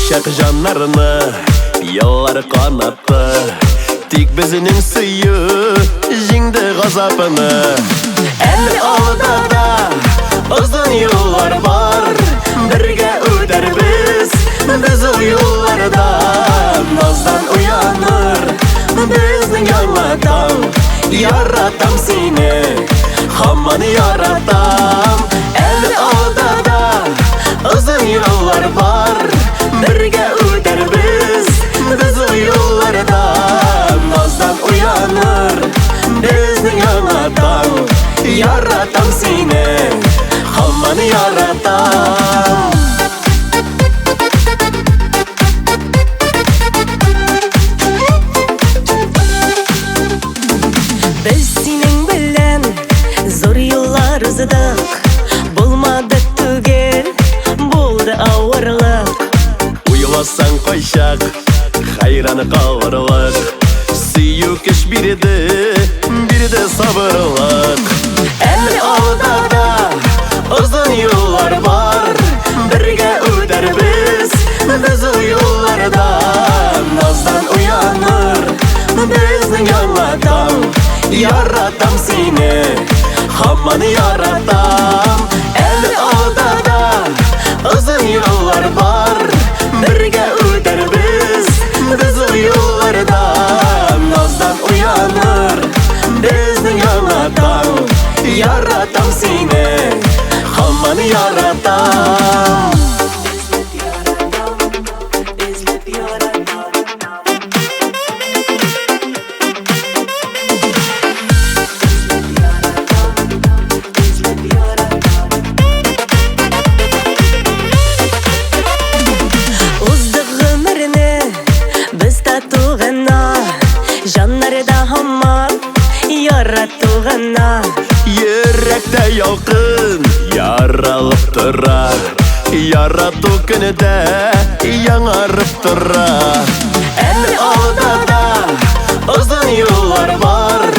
Uşak жаннарыны Yıllar kanattı Tik bizinin suyu Jingdi gazapını El alda da Uzun yollar var Birge öder biz o yollardan Nazdan uyanır Bizning yanmadan Yaratam seni Hamman yaratam El alda da Uzun yollar var Birge öder biz o yollardan Nazdan uyanır Bizning yanmadan Yaratam seni Hamman yaratam Biz senin bilen zor yıllar uzadık Bulmadık tügel buldu ağırlık Uyumasan koyşak hayranı kavurluk Suyuk iş biri de sabırlık El alda da uzun yollar var Birge öder biz o yollardan Nazdan uyanır bizning yanmadan Yaratam seni Hamman yaratam El alda da uzun yollar var Birge öder biz o yollardan Nazdan uyanır bizning yanmadan Yaratam seni Hamman yaratam Yürekte yakın yaralып тұра Ярату күнде яңарып тұра El alda da uzun yollar var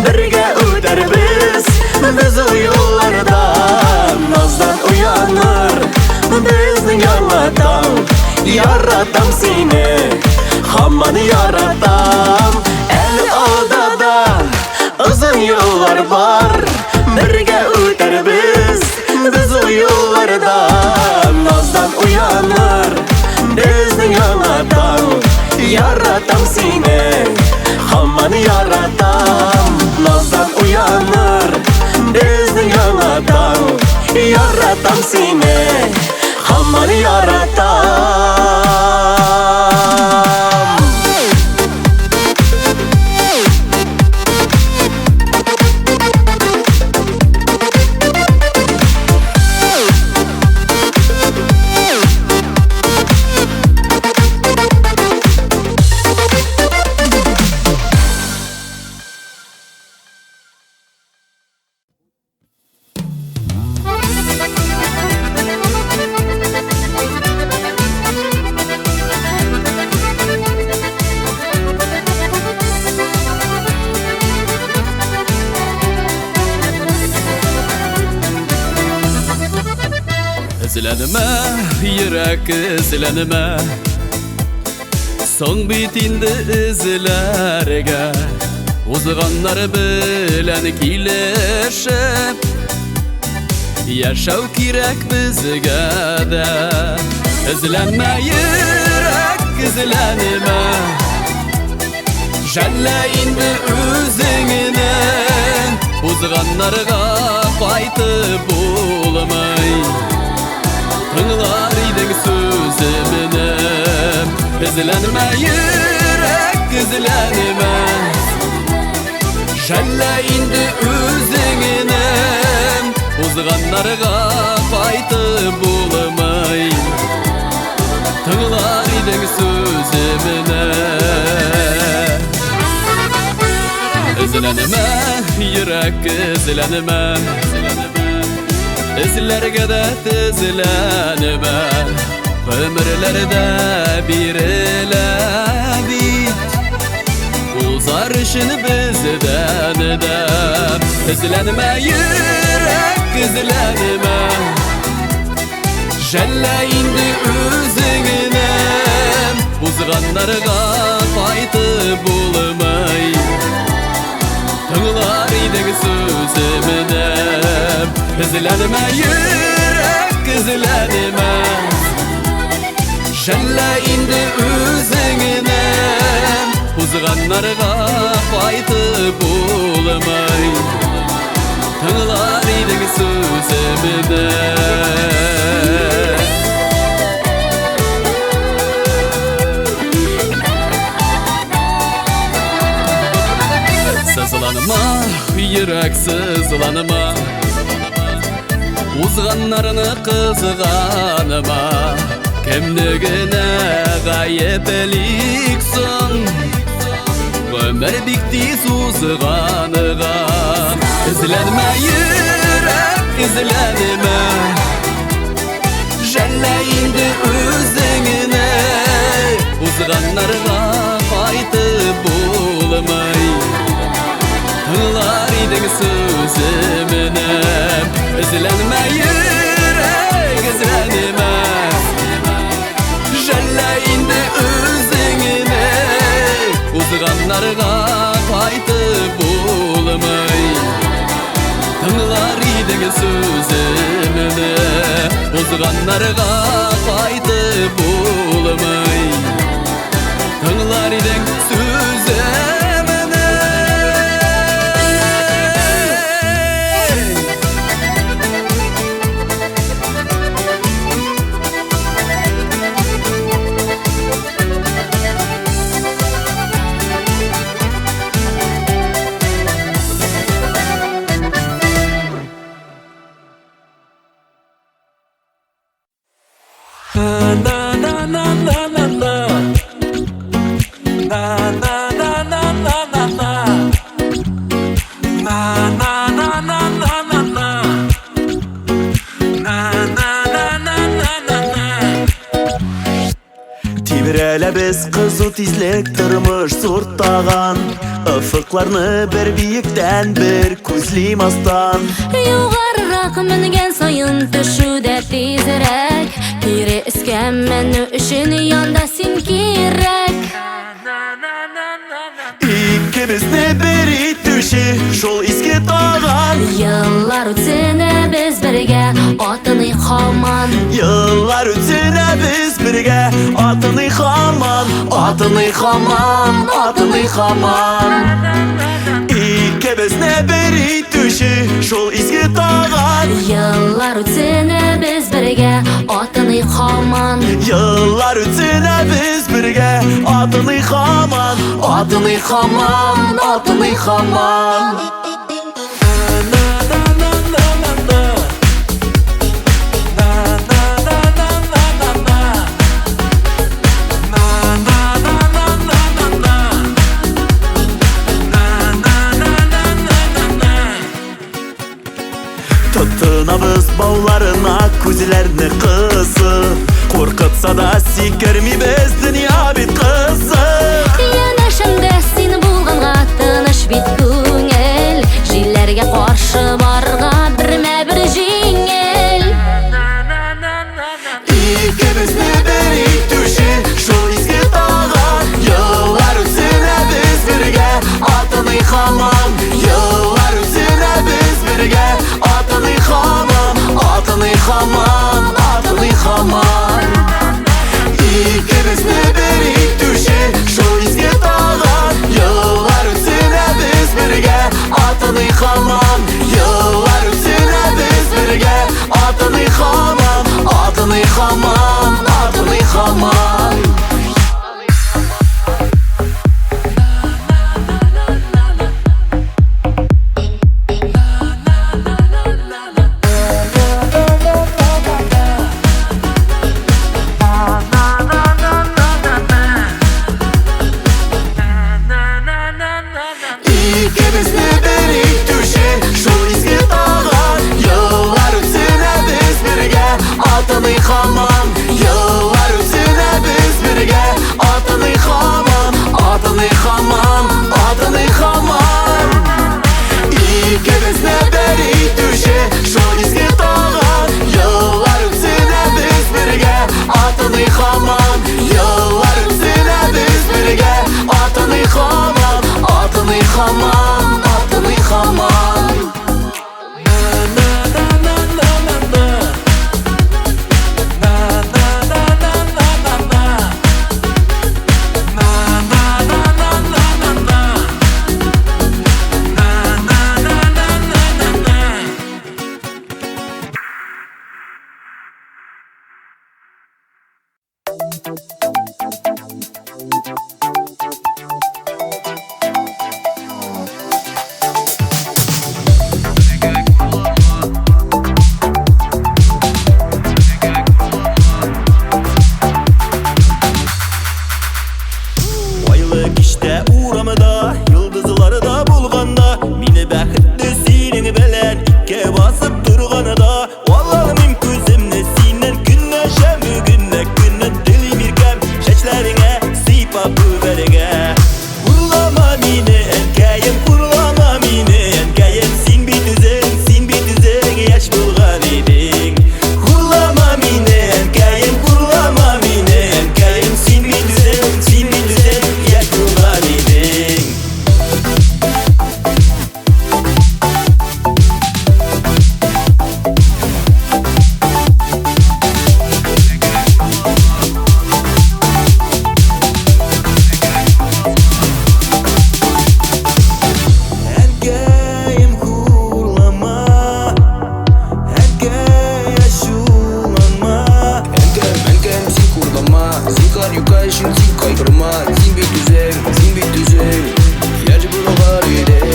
Birge öder biz o yollardan Nazdan uyanır bizning yanmadan Yaratam seni Hamman yaratam El alda da uzun yollar var Birge öder biz o yollardan Nazdan uyanır bizning yanmadan Yaratam seni Hamman yaratam Nazdan uyanır bizning yanmadan Yaratam seni Hamman yaratam Izlanma, yürek izlanma Son bitindi izlarga Uzg'onlar bilan kelishib Yashaw kerak bizga da Izlanma, yürek izlanma Jalla endi o'zingni Uzg'onlarga qaytib bo'lmay Tыңlar iding sözümünü Izlanma, yürek izlanma Jalla endi o'zingni Uzg'onlarga qaytib bo'lmay Tыңlar iding sözümünü Izlanma, yürek izlanma Izlarga da tizlanma Ömürlerde birilabit Uzarışın bizden de Izlanma, yürek izlanma Jalla endi o'zingni Узганнарга кайтып булмай Тыңлар идең сөзімді Ізләнімә йөрәк ізләнімә Жәллә инде өзіңіне Узганнарга кайтып булмай Тыңлар идең сөзімді Сызланыма, йөрәк сызланыма Узганнарны кызганыма Кемнегенә гаеплик соң Гомер бик тиз узганыга Изләнмә йөрәк, изләнмә Жәллә инде үзеңне Узганнарга кайтып булмай Тыңлар идең сөзімне Ізләнмә йөрәк, ізләнмә Жәллә инде үзеңне Узганнарга кайтып булмай Тыңлар идең сөзімне Узганнарга кайтып булмай Тыңлар идең сөзімне Тибрәлә без кызу тизлек тормыш сурттаган Ыфыкларны бер биектән бер күзлимастан Югарырак менгән сайын төшүдә тизрәк Кире өскә менү өчен янда син кирәк Икебезне бер итүче шул иске таган Еллар үтсен без бергә атыный һаман Еллар үтсен без бергә атыный һаман Атыный һаман, атыный һаман Икебезне бер итүче шул иске таган Еллар үтсен без бергә атыный һаман Еллар үтсен без бергә атыный һаман Атыный һаман, атыный һаман Тотынабыз бауларына күзләрне кысып Куркытса да сикермибез дөнья бит кызык Янәшәмдә син булганга тыныч бит күңел Җилләргә каршы барга бермә-бер җиңел Икебезне бер итүче шул изге таган Еллар үтсен без бергә атыный һаман Еллар үтсен без бергә атыный һаман Атыный һаман, атыный һаман Икебезне бер хамам, атыны хамам. Айлы киште урамыда, йылдызлары да булганда, мені бәхетле синең белән икке басып турганда. Валлаһым күземне синнән көнләшәм бүгенне көнне телим иркәм, чәчләреңә сыйпап күбәрегә. Урлама мине әнкәем, урлама мине әнкәем, син бит үзең яшь булган идең. Урлама мине әнкәем, урлама мине әнкәем, син бит үзең яшь булган идең. Әнкәем, хурлама, әнкәй ачуланма. Әнкәм, син хурлама, зинһар юка өчен син кайгырма. Син бит үзең, яшь булган идең.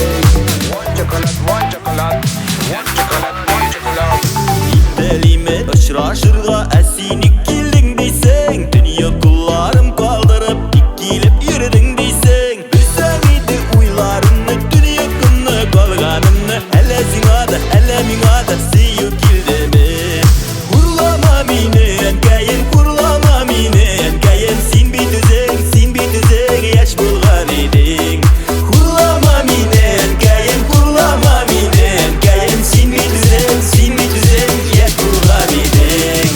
Телиме очрашырга, ә син ник килдең дисең. Дөнья кулларым калдырып, тик килеп йөрдең дисең. Белсәң иде уйларымны, дөнья көнне калганымны. Әллә миңа да сөю килдеме? Урлама мине әнкәем, урлама мине әнкәем, син бит үзең яшь булган идең. Урлама мине әнкәем, урлама мине әнкәем, син бит үзең яшь булган идең.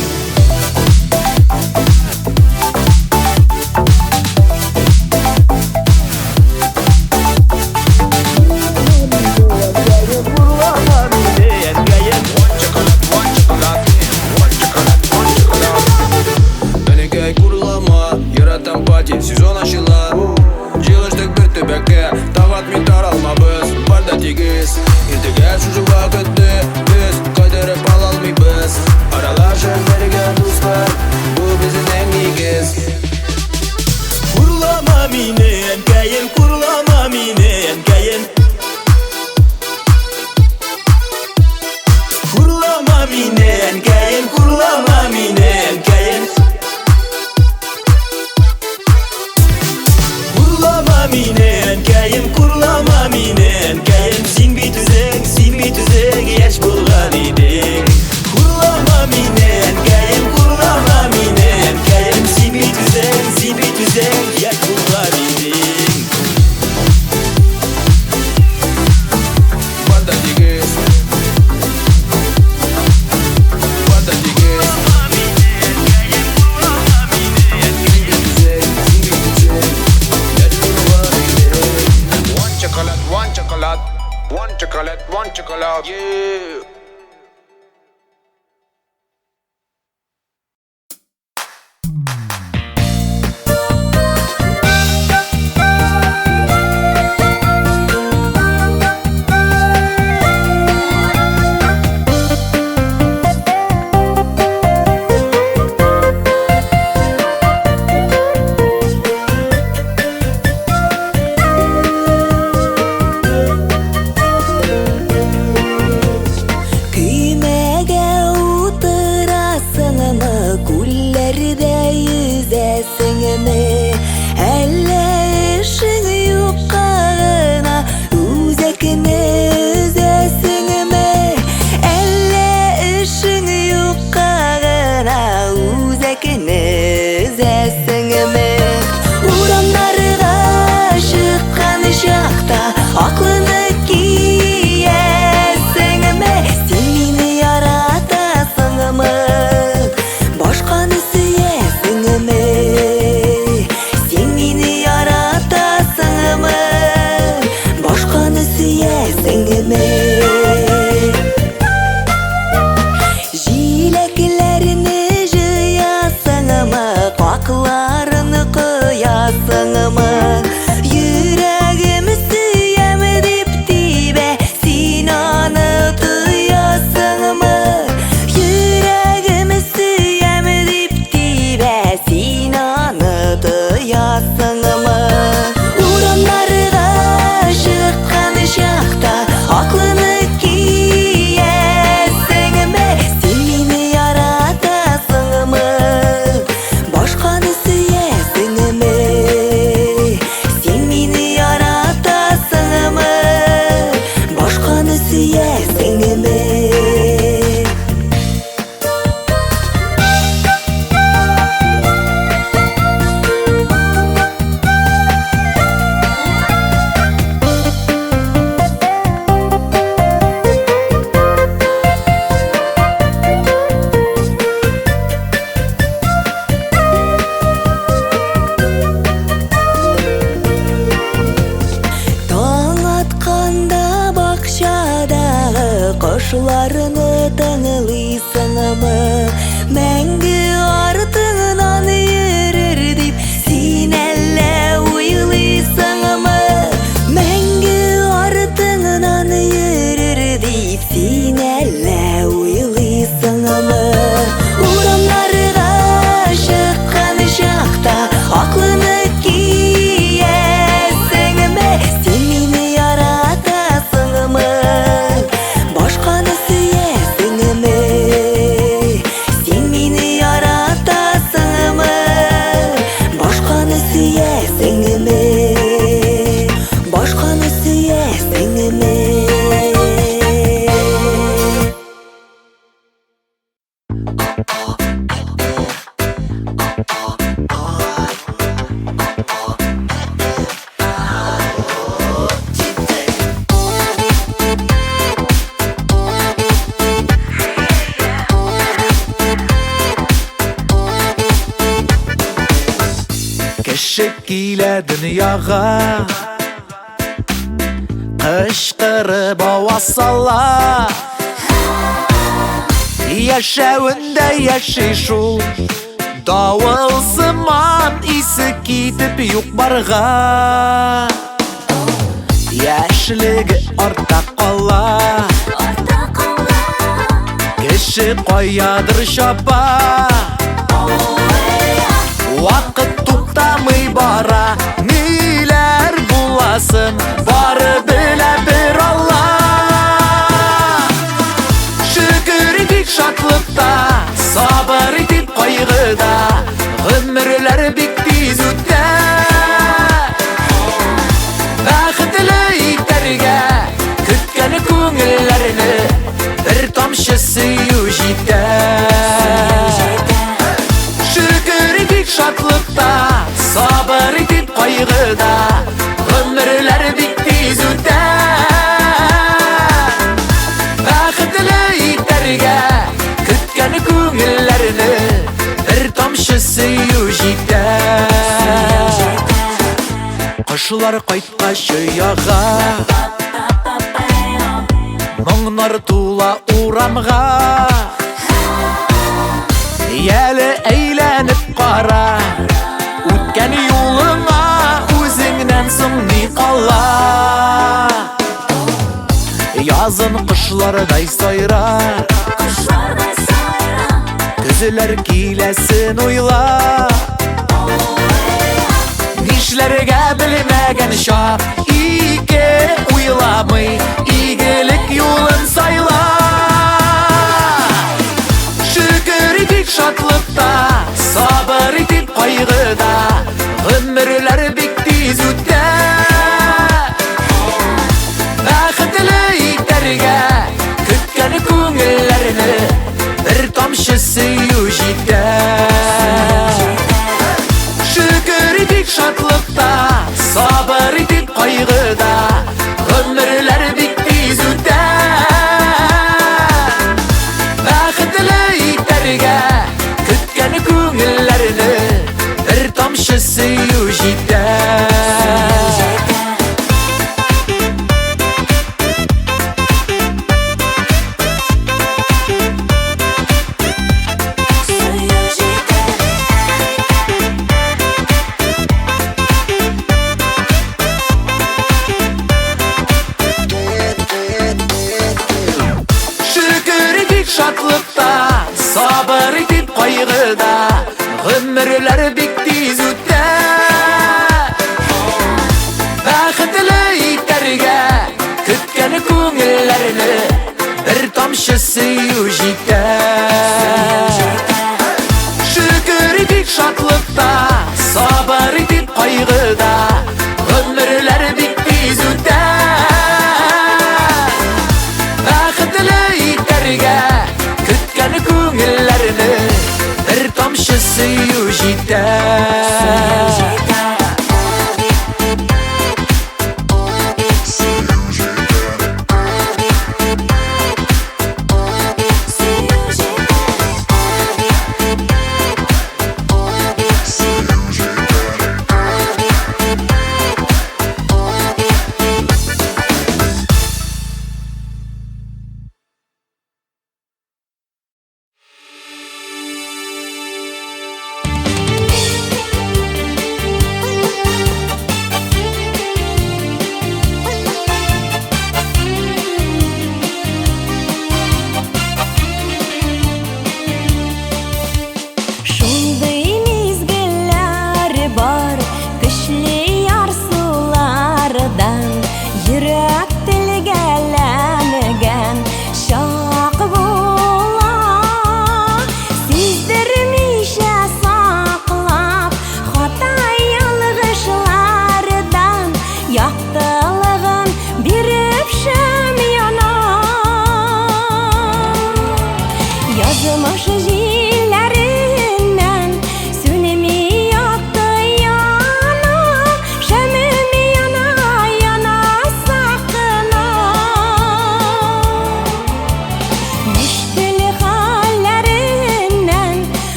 Урлама мине әнкәем. Бәләкәй курлама, яратам пати, сезон ачыла. Җыелыштык бер төбәккә, тагат мин таралмабыз, бар да тигез. Иртәгә шушы вакытны без кайтарып ала алмыйбыз. Аралашып бергә дуслар, бу безнең нигез. Урлама мине әнкәем, урлама мине әнкәем. Урлама мине әнкәем, урлама мине әнкәем. Урлама мине әнкәем, урлама мине әнкәем, син бит үзең яшь булган идең. Урлама мине әнкәем, урлама мине әнкәем, син бит үзең яшь булган идең. Бар да тигез. One chocolate, yeah. Башканы кыясыңмы? Йөрәгемне сөям дип тибә, син аны тоясыңмы? Йөрәгемне сөям дип тибә, син аны тоясыңмы? Урамнарга чыккан чакта аклыны киясыңмы? Син мине яратасыңмы? Башканы сөясыңмы? Син мине яратасыңмы? Башканы сөясыңмы? Таң атканда бакчадагы кошларны тыңлыйсыңмы? Мәңге артыңнан йөрер дип син әллә уйлыйсыңмы? Мәңге артыңнан йөрер дип син әллә уйлыйсыңмы? Урамнарга чыккан чакта аклыны киясыңмы? Син мине яратасыңмы? Башканы сөясыңмы? Син мине яратасыңмы? Башканы сөясыңмы? Башканы сөясыңмы? Кеше килә дөньяга, кычкырып аваз сала. Яшәвендә яши шул, давыл сыман исе китеп юк барга. Яшьлеге артта кала, кеше каядыр чапа. Вакыт туктамый бара, ниләр буласын, бары белә бер Алла. Шөкер итик шатлыкта, сабыр итик кайгыда, гомерләр бик тиз үтә. Бәхетле итәргә көткән күңелләрне бер тамчы сөю җитә. Шөкер итик шатлыкта, сабыр итик кайгыда, гомерләр бик тиз үтә. Бәхетле итәргә көткән күңелләрне бер тамчы сөю җитә. Кошлар кайткач ояга, моңнар тула урамга. Яле әйләнеп кара, үткән юлыңа үзеңнән соң ни кала? Язын кышлардай сайра, көзләр киләсен уйла. Нишләргә белмәгән чак, ике уйламый игелек юлын сайла. Шөкер итик шатлыкта, сабыр итик кайгыда, гомерләр бик тиз үтә. Бәхетле итәргә көткән күңелләрне бер тамчы сөю җитә. Шөкер итик шатлыкта, сабыр итик кайгыда, гомерләр бик тиз үтә. Бәхетле итәргә көткән күңелләрне бер тамчы сөю җитә. кайгыда Гөмүрлөр бик тиз үтә Бәхетле итәргә көткән күңелләрне бер тамчы сөю җитә Шөкер итик шатлыкта сабыр итик кайгыда Гөмүрлөр бик тиз үтә Бәхетле итәргә көткән күңелләрне бер тамчы сөю җитә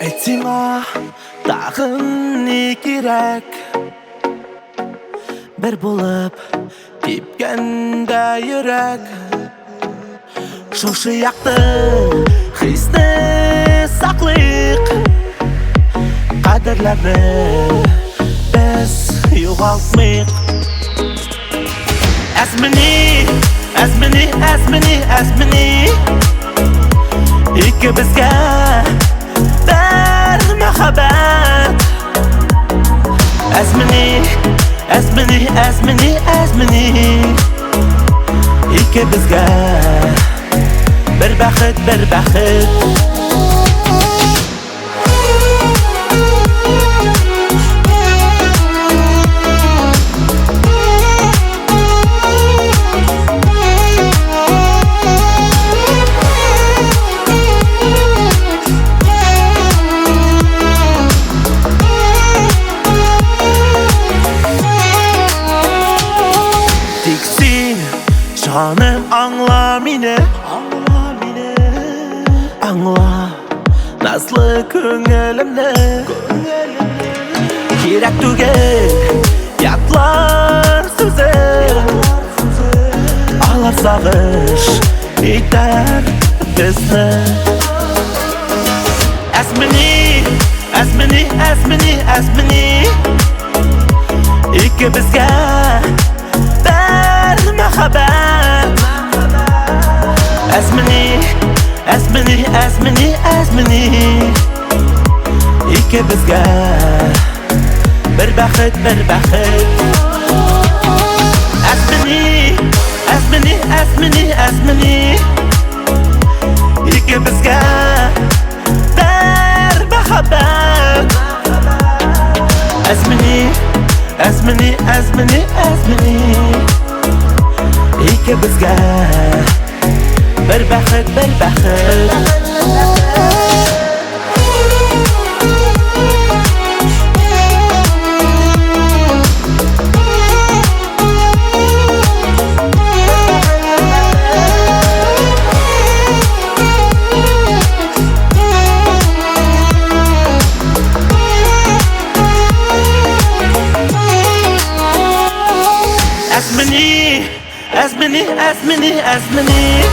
Etime dağın ne gerek bir bulup tepkende yürek Şoşu yaktın hisni saklayık Kaderlerini biz yoğaltmayık Esmini, esmini, esmini, esmini İki bizge bir mehabbet Esmini, esmini, esmini, esmini İki bizge bir baxit, bir baxit Canım anla mini Anla Nazlı köngülümni Kerek tugel Yatlar sözü Alar sağış İter bizni Esmini Esmini, esmini, esmini İki bizge bir mehabbet Esmini, esmini, esmini, esmini İki bizge bir baxit, bir baxit Esmini, esmini, esmini, esmini İki bizge bir mehabbet Esmini, esmini, esmini, esmini İki bizge bir baxit, bir baxit Esmini, esmini, esmini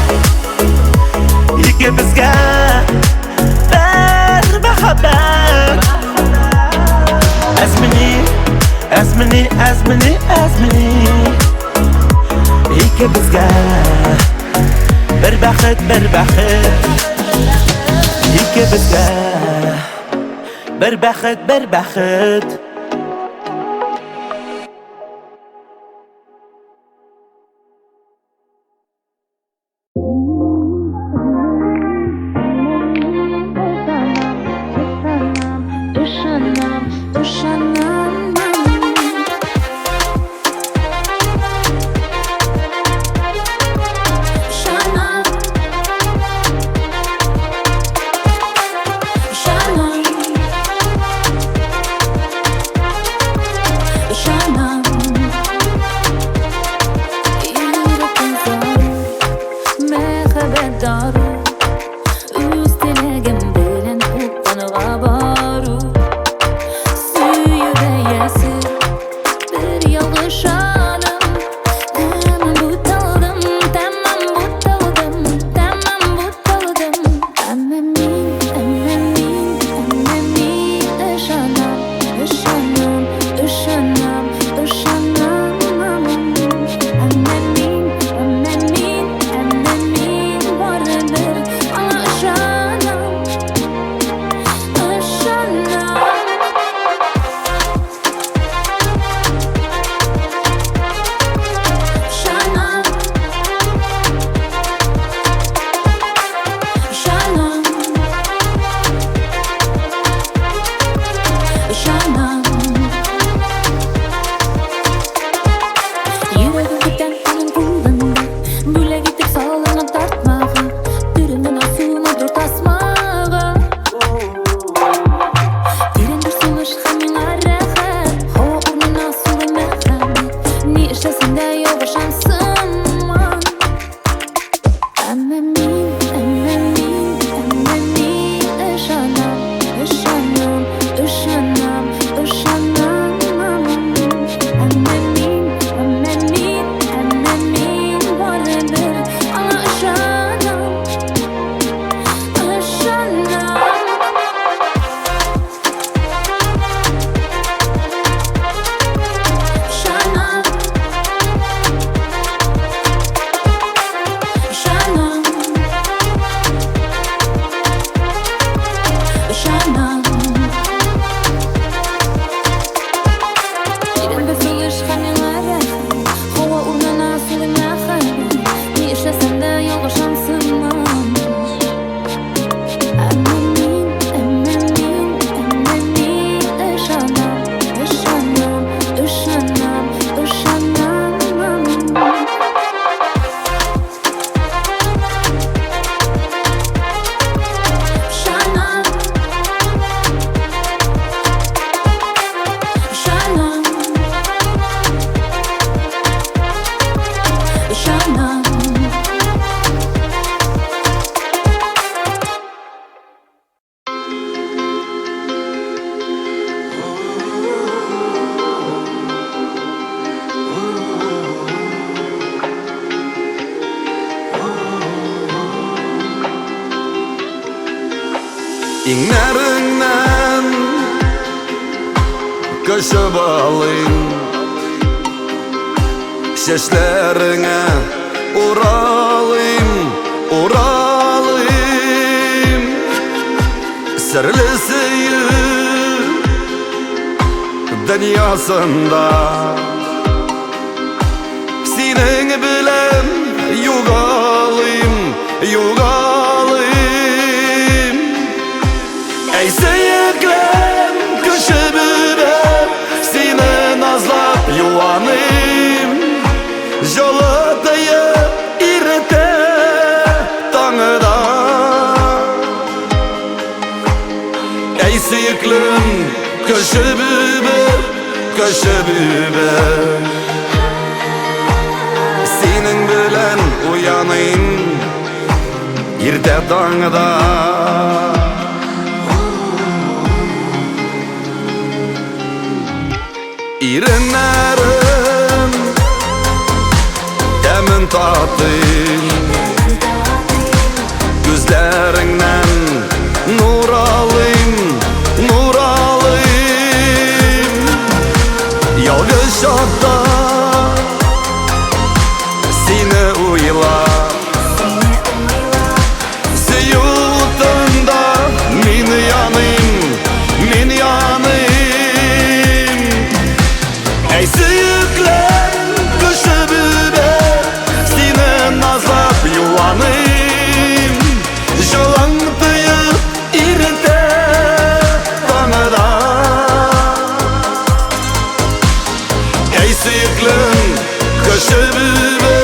İki bizge bir mehabbet Esmini, esmini, esmini, esmini İki bizge bir baxit, bir baxit İki bizge bir baxit, bir baxit İnlerinden köşüp alayım, şeşlerine uralayım, uralayım. Sırlı sıyı dünyasında senin bilen yugalayım, yugalayım. Ey seyirklem köşebübe seni nazlap yuvanayım. Jolatayı irte tanıda. Ey seyirklem köşebübe, köşebübe senin bilen uyanayım irte tanıda. İrinlerim demin tatayım, gözlerinden nur alayım, nur alayım. Yalgız hatta seni uylar, seyutunda min yanayım, min yanayım. Ey sıyıklar köşebübe seni nazlap yuvanayım. Jolantıyı irte tanıda. Ey sıyıklar köşebübe,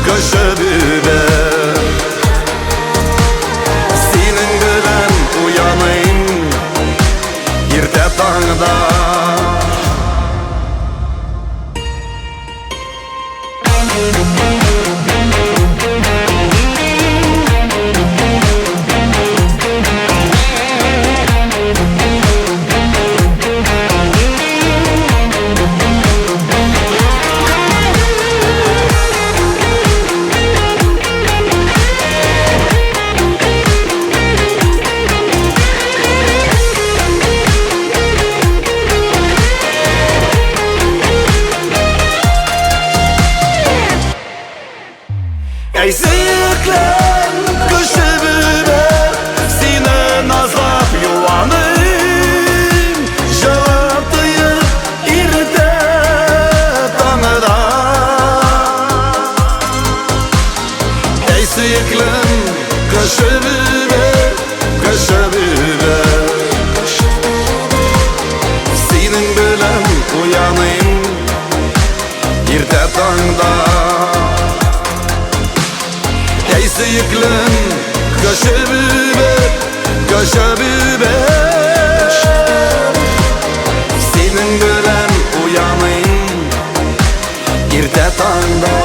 köşebübe senin bilen uyanayım irte tanıda. Ey sıyıklar köşebübe seni nazlap yuvanayım. Jolatayı irte tanıda. Ey sıyıklar köşebübe, köşebübe senin bilen uyanayım irte tanıda. Ey sıyıklar köşebübe, köşebübe senin bilen uyanayım irte tanıda.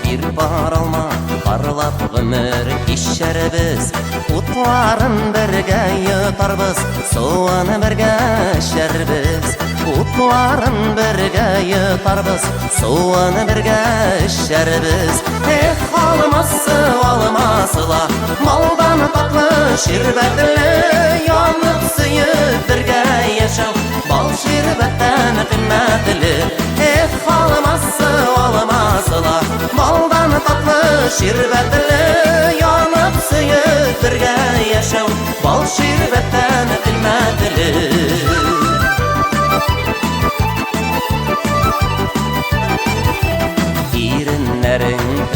bir bar alma, parlap ömür işerimiz. Utların birge yutarбыз, suwany birge işerimiz. Utların birge yutarбыз, suwany birge işerimiz. Alması almasıla, maldan tatlı şirbetle, yanıp suyup birge yaşam, bal şirbetten kıymetli. Alması almasıla, maldan tatlı şirbetle, yanıp suyup birge yaşam, bal şirbetten kıymetli.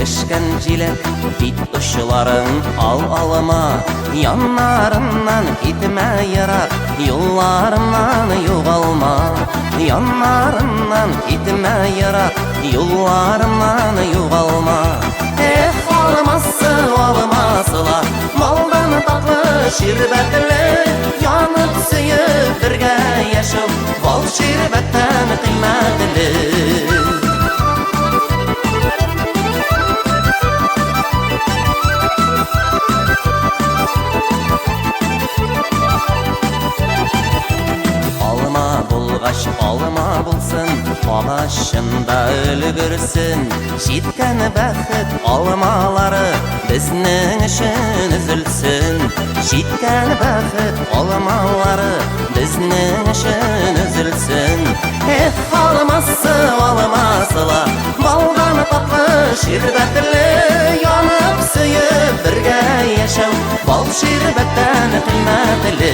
Ишкен жилек бит ұшыларын алма Яннарымнан кетме ерак Юлларымнан юғалма Яннарымнан кетме ерак Юлларымнан юғалма Алмасы алмасыла Малдан татлы шербәтле Янып сөйіп бірге яшау Бал шербәттен қимәтле Алма булсын, ағашында өлгірсін Жеткен бәхет алмалары біздің үшін үзілсін Жеткен бәхет алмалары біздің үшін үзілсін Алмасы алмасыла Балған татлы шербәтлі Янып сөйіп бірге яшау Бал шербәттен қимәтлі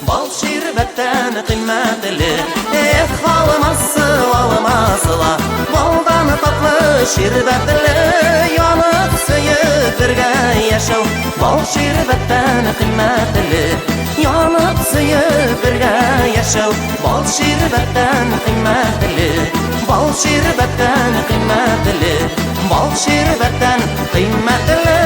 Бал шербәттен қимәтле Алмасы алмасыла Балдан татлы шербәтле Янып сөйіп бірге яшау Бал шербәттен қимәтле Янып сөйіп бірге яшау Бал шербәттен қимәтле Бал шербәттен қимәтле Бал шербәттен қимәтле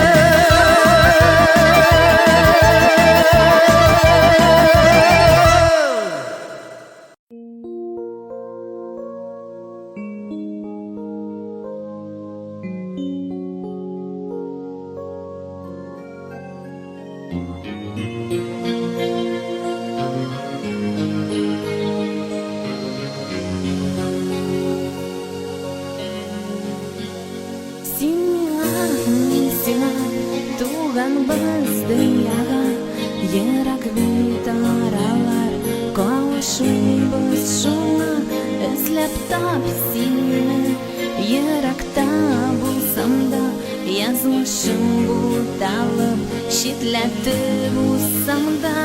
Туған біз дүнияға Ерак бейт аралар Қауышуымыз шуңа Үзлеп тап сені Еракта болсам да Язмышым бұлталып Шетләтіп болсам да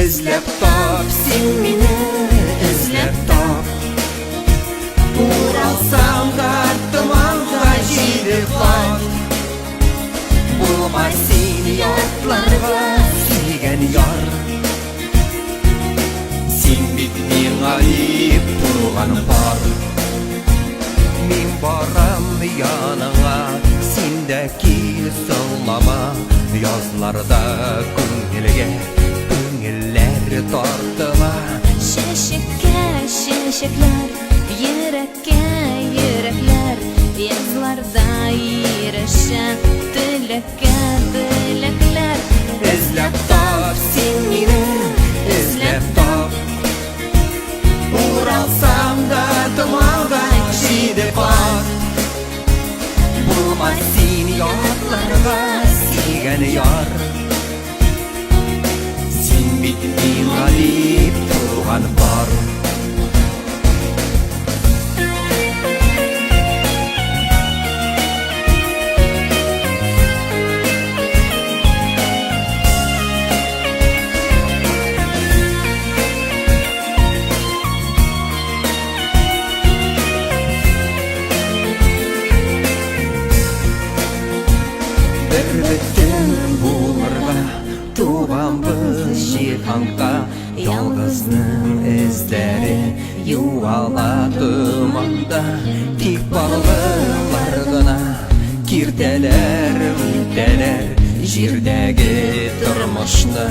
Үзлеп тап сен мені Үзлеп тап Уралсам да тыманға жидіп бат Булмай сен ятларға сүйген яр Сен бит мен ғайып тұрған бар Мен барам яныңа Сен дә кел сыллама Язларда күңілге Күңілләр тартыла Шешекке шешеклер Йөрәккә йөрәкләр Язларда ирешә Теләккә теләкләр Эзләп тап син мине Эзләп тап Уралсам да тымауга җидеп бат Булмас син ятларга сөйгән яр Син бит мин галип туган бар Туганбыз җиһанга ялгызның эзләре юала туманда тик балалар гына киртәләр үтәләр җирдәге тормышны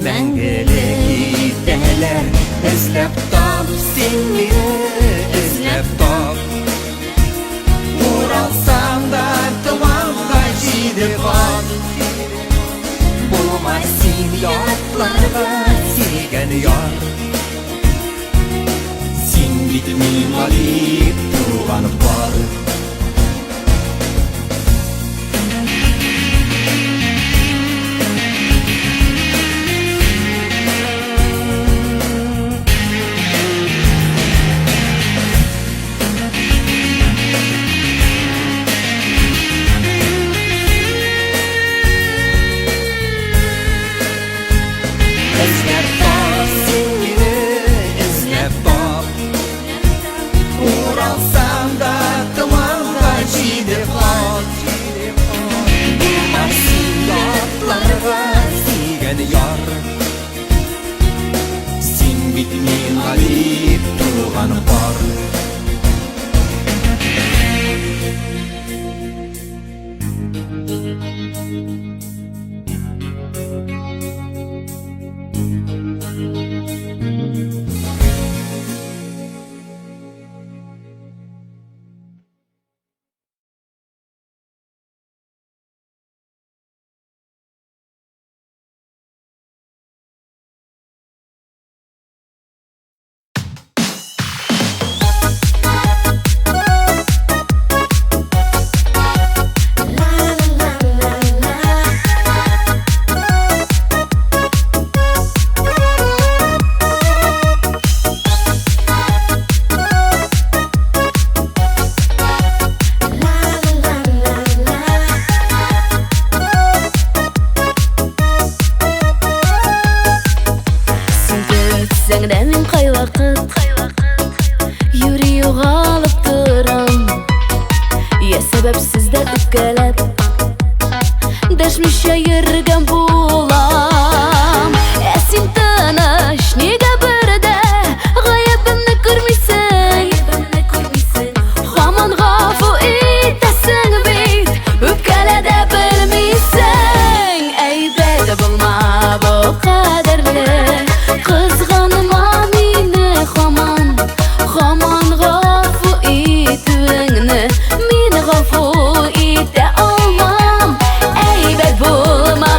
мәңгелек итәләр эзләп тап син мине эзләп тап уралсам да туманга җидеп бат Булмай син ятларга Сөйгән яр Син бит миңа дип туганым бар Эзләп тап, син мине эзләп тап Уралсам да томанга җидеп кат Булмас син ятларга Сөйгән яр Син бит миңа дип туганым бар Сәңдәмин кай вакыт Юри югалып торам Я сәбәпсез дә үпкәләп Дәшмичә йөргән булам Ә син тыныч, нигә бердә гаебемне күрмисең Һаман гафу итәсең бит Үпкәлә дә белмисең Әйбәт булма бу кадерле Кызганыма мине һаман гафу итүеңне Мин гафу итә алмам Әйбәт булма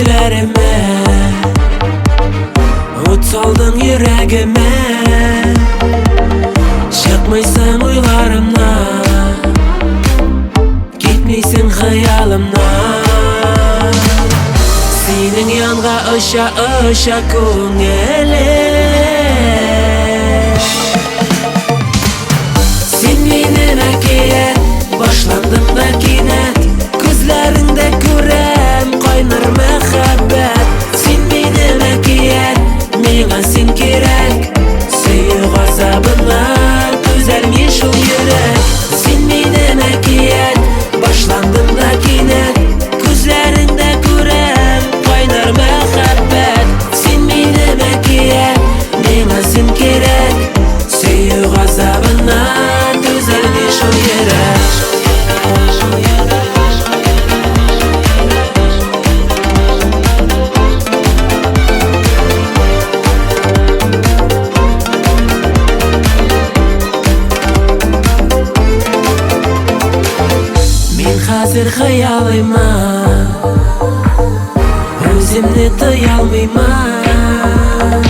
gözlerime, ot saldın yüreğime. Çıkmıysan uylarımdan, gitmeysin hayalimdan. Senin yanğa ışa ışa ko'nglim. Sen benim әкият, başlandım da кинәт. Күзләреңдә күрәм кайнар мәхәббәт. Sen benim әкият, миңа син кирәк. Сөю газабына түзәлми шул йөрәк. Sen benim әкият, başlandım da кинәт. Күзләреңдә күрәм кайнар мәхәббәт. Sen benim әкият, миңа син кирәк. Сөю газабына түзәлми шул йөрәк. Мен хәзер хыялыйма, үземне тыя алмыйман.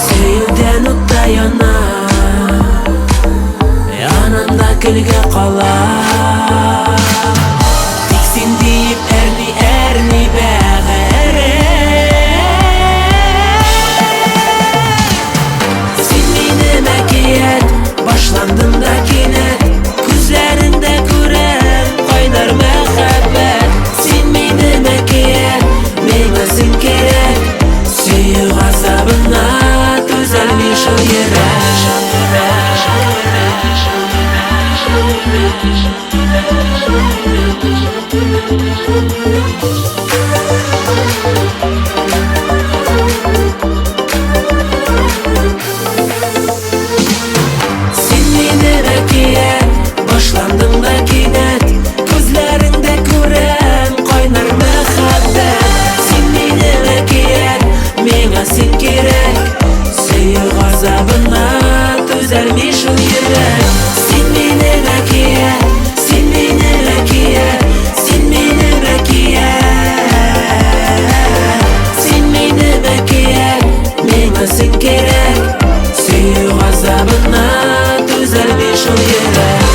Сөюдән утта яна, янымда көлгә кала. Тик син диеп әрни бәгъерә. Син минем әкият, башландым да кинәт. Күзләреңдә күрәм кайнар мәхәббәт. Син минем әкият, миңа син кирәк. Сөю газабына түзәлми шул йөрәк. Sen minем әкият, башландым да кинәт. Күзләреңдә күрәм кайнар мәхәббәт. Sen minем әкият, миңа син кирәк. Сөю газабына түзәлми шул йөрәк. Sen minем әкият, sen minем әкият, sen minем әкият. Sen minем әкият, миңа син кирәк. Сөю газабына түзәлми шул йөрәк.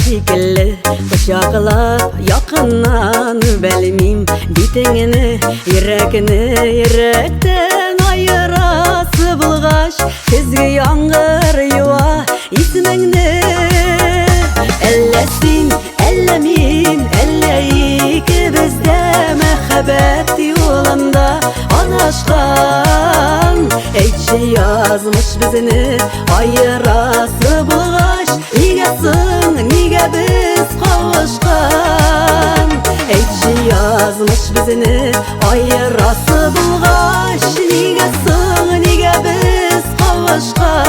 Şekilli bıçaklap yakından belmim bitengini yürekten ayırası bulgaç Kızgı yağır yuva ismini ellesin ellemin elleyik bizde mehabbet yolunda anaşkan Eyçi yazmış bizini ayırası bulgaç Nigesin nige biz kavuşkan Eyçi yazmış bizini ayırası bulgaç Nigesin nige biz kavuşkan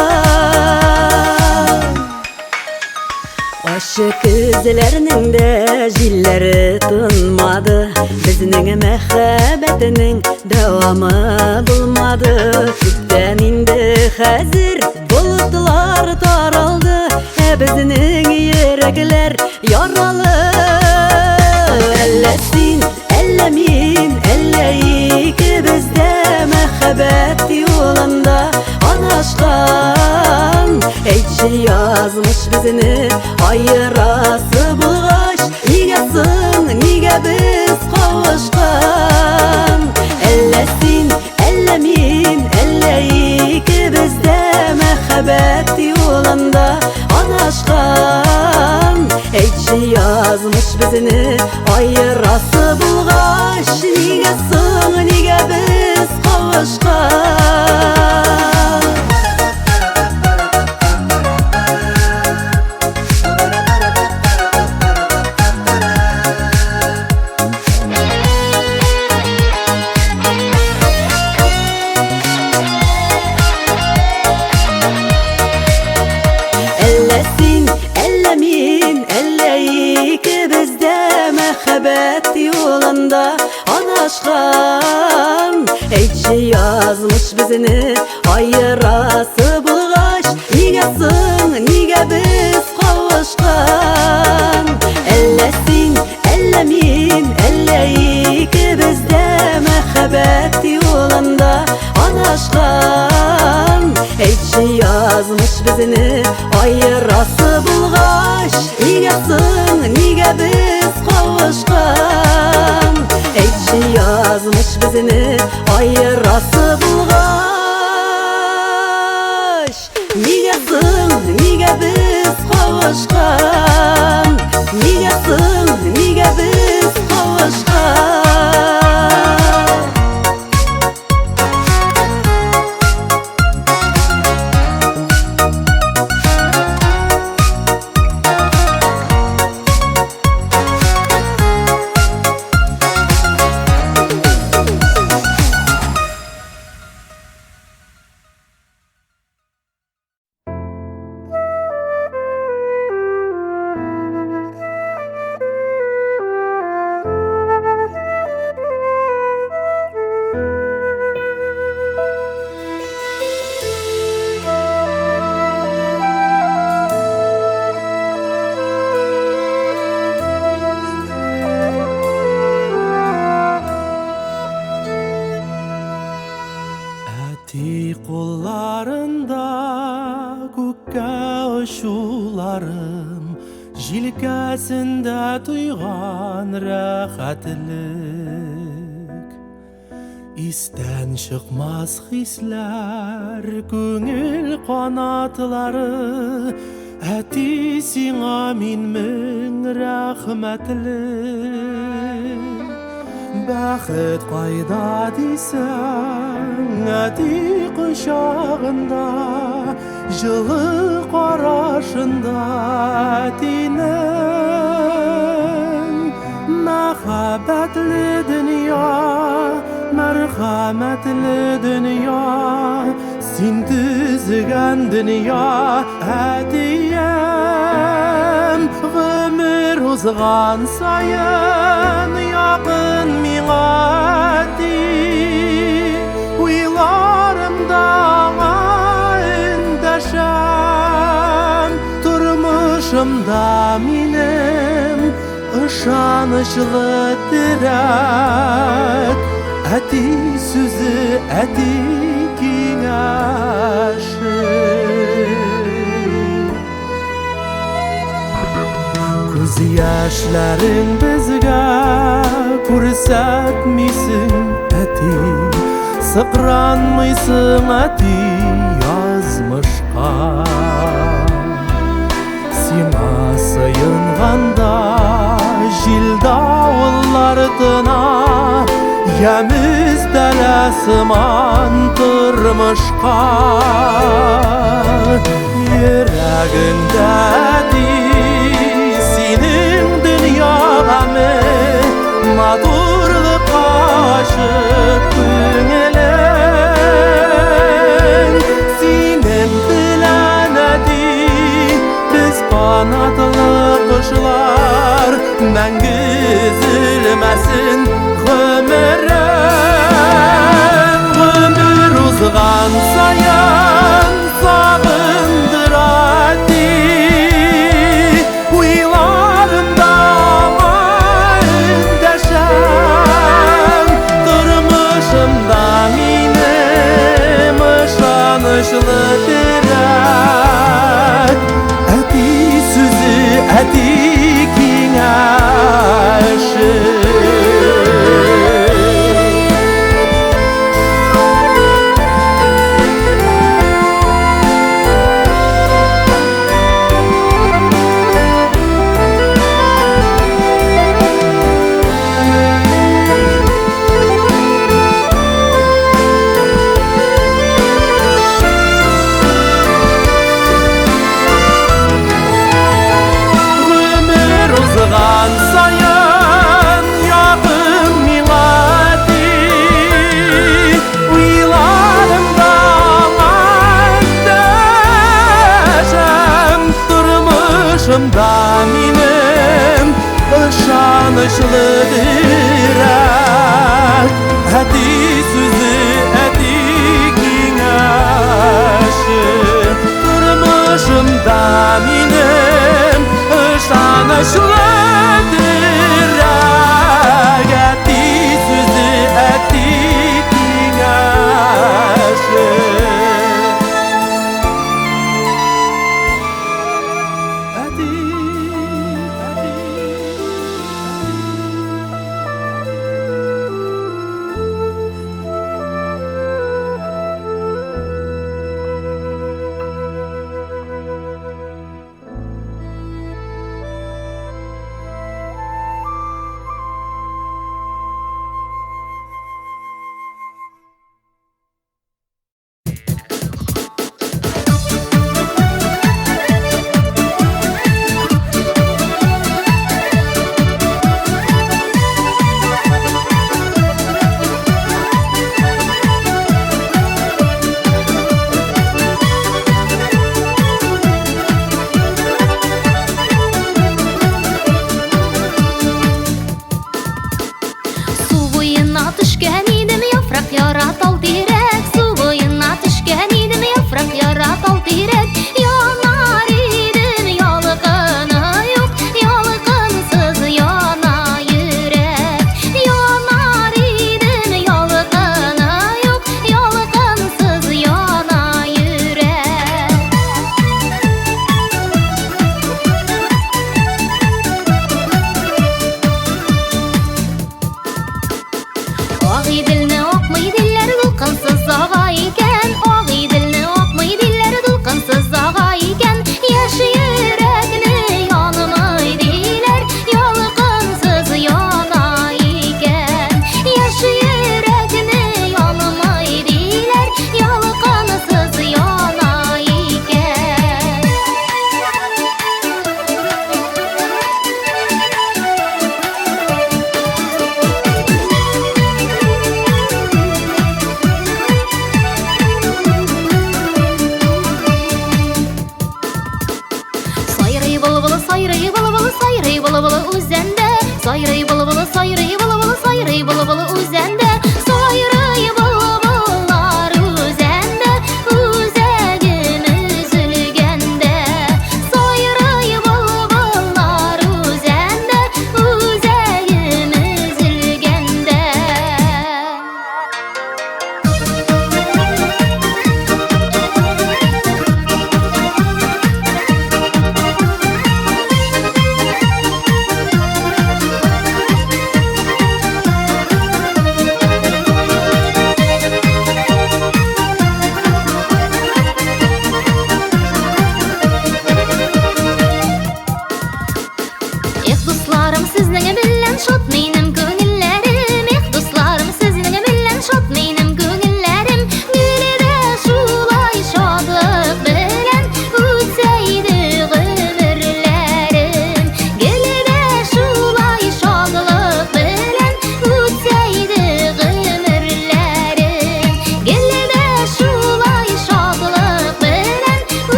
Aşık izlerinin de jilleri tınmadı Bizning mehabbetinin devamı bulmadı Tükten indi hazır bulutlar taraldı Bizning yürekler yaralı Ellesin ellemin elleyik bizde mehabbet yolunda anaşkan Eyçi yazmış bizini ayırası bulgaç Nigesin nige biz kavuşkan Ellesin ellemin elleyik bizde mehabbet məhəbbət yolunda adaşqan Eyçi yazmış bizini ayırası bulğaş Nigə sığ, nigə biz qavuşqan Elləsin, elləmin, elləyik bizdə məhəbbət yolunda adaşqan Eyçi yazmış bizini ayırası bulğaş Nigə sığ, nigə biz qavuşqan Elləsin, elləmin, elləyik bizdə məhəbbət yolunda adaşqan Eyçi yazmış bizini ayırası bulğaş Nigə sığ, nigə biz qavuşqan Eyçi yazmış bizini ayırası bulğaş Nigə sığ, nigə biz qavuşqan Nigə sığ, nigə biz qavuşqan Қолларында көкке ұшуларым Желкәсінде тұйған рәхәтлік Истен шықмас хисләр көңіл қанатлары Әти сиңа мин мең рәхмәтлік Бәхет қайда дейсің, әти құшағында, жылы қарашында әтинің. Мәхәббәтлі дүния, мәрхәмәтлі дүния, син түзген дүния әтием. Ғөмір узған сайын яқын миңа әти, уйларымда аңа үндәшәм. Тұрмышымда минем ышанычлы терәк, әти сүзі, әти киңәше. Күз яшьләрең безгә күрсәтмисең, әти, сыкранмыйсың, әти, язмышка. Сиңа сыйынганда җил давыллар тына, ямүздәлә сыман тормышка. Йөрәгеңдә әти, синең дөньяга матурлыкка ашык күңелең. Синең белән әти, без канатлы кошлар, мәңге өзелмәсен гомерең. Гомер узган саен сагындыр әти, уйларымда Тұрмышымда минем ышанычлы терәк, әти сүзі, әти киңәше. yaşanışlıdır Hadi sözü hadi kinaşı Durmuşumda benim yaşanışlıdır Hadi sözü hadi kinaşı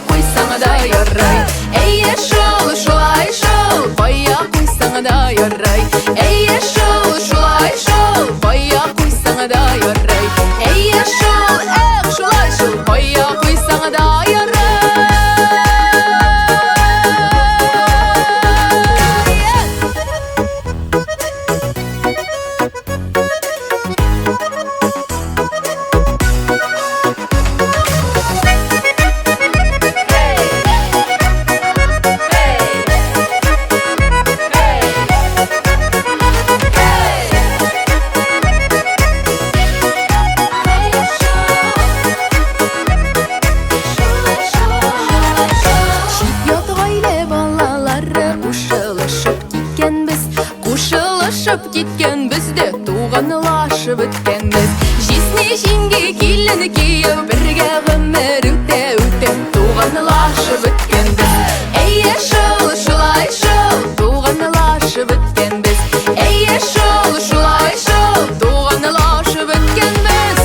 Koysa da yarray. Ey şol şolay şol, koya koysa da yarray. Ey yaşol şulay şol koya koysan da yarray. Ey yaşol şulay şol koya koysan da yarray. Gitken bizde tuğanlaşıp ötkenmiz. Jisni jingi kilini kiyip birge ömür öte öte tuğanlaşıp ötkenmiz. Ey yaşol şulay şol tuğanlaşıp ötkenmiz. Ey yaşol şulay şol tuğanlaşıp ötkenmiz.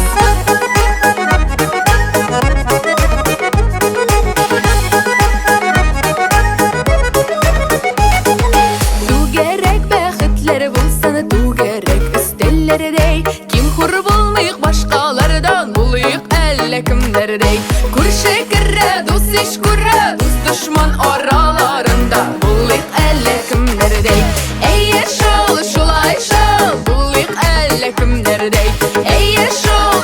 Du gerek bəxtləri bulsana du gerek istellerdey. Kim hur bulmayıq başqalardan buluyıq elle kimlerdey. Kur şekirre dost iş kurre dost düşman aralarında buluyıq elle kimlerdey. Ey yaşol şulay şol buluyıq elle kimlerdey. Ey yaşol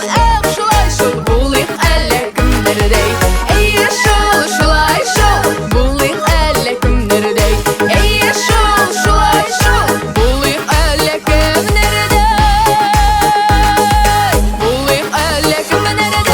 şulay şol buluyıq elle kimlerdey. Ey yaşol şulay şol buluyıq elle kimlerdey. Ey yaşol şulay şol buluyıq elle kimlerdey. Buluyıq elle kimlerdey.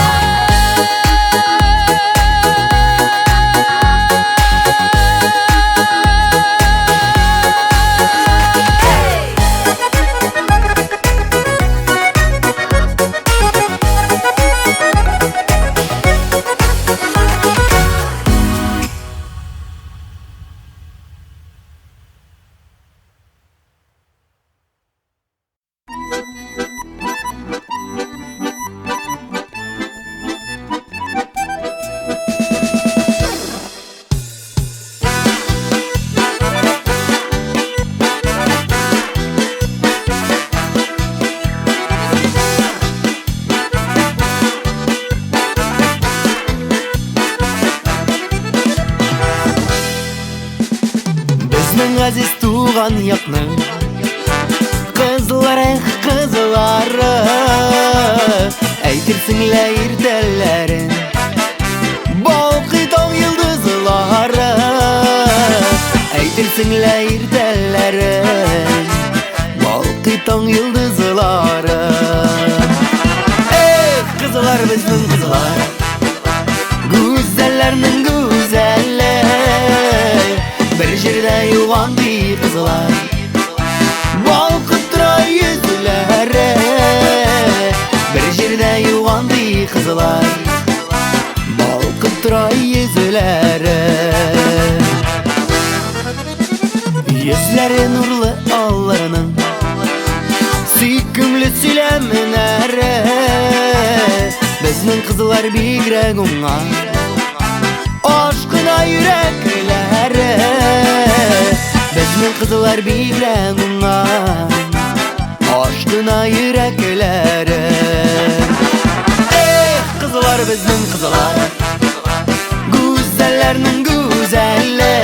Bizning aziz tuğan yakны Kızları kızları Eytirsinler irdellerin Balkıdan yıldızları Eytirsinler irdellerin Balkıdan yıldızları Ey kızlar bizning kızlar Güzellerinin güzeli Bir жерде yuvandı kızlar Balkıtıra yüzleri Bir жерде yuvandı kızlar Balkıtıra yüzleri Yüzleri nurlu allarının Süykümlü süleminleri Bizning kızlar bigrek ona Aşkına yürekleri Bizning kızlar bilen ona Aşkına yürekleri Ey kızlar bizning kızlar Güzellerinin güzeli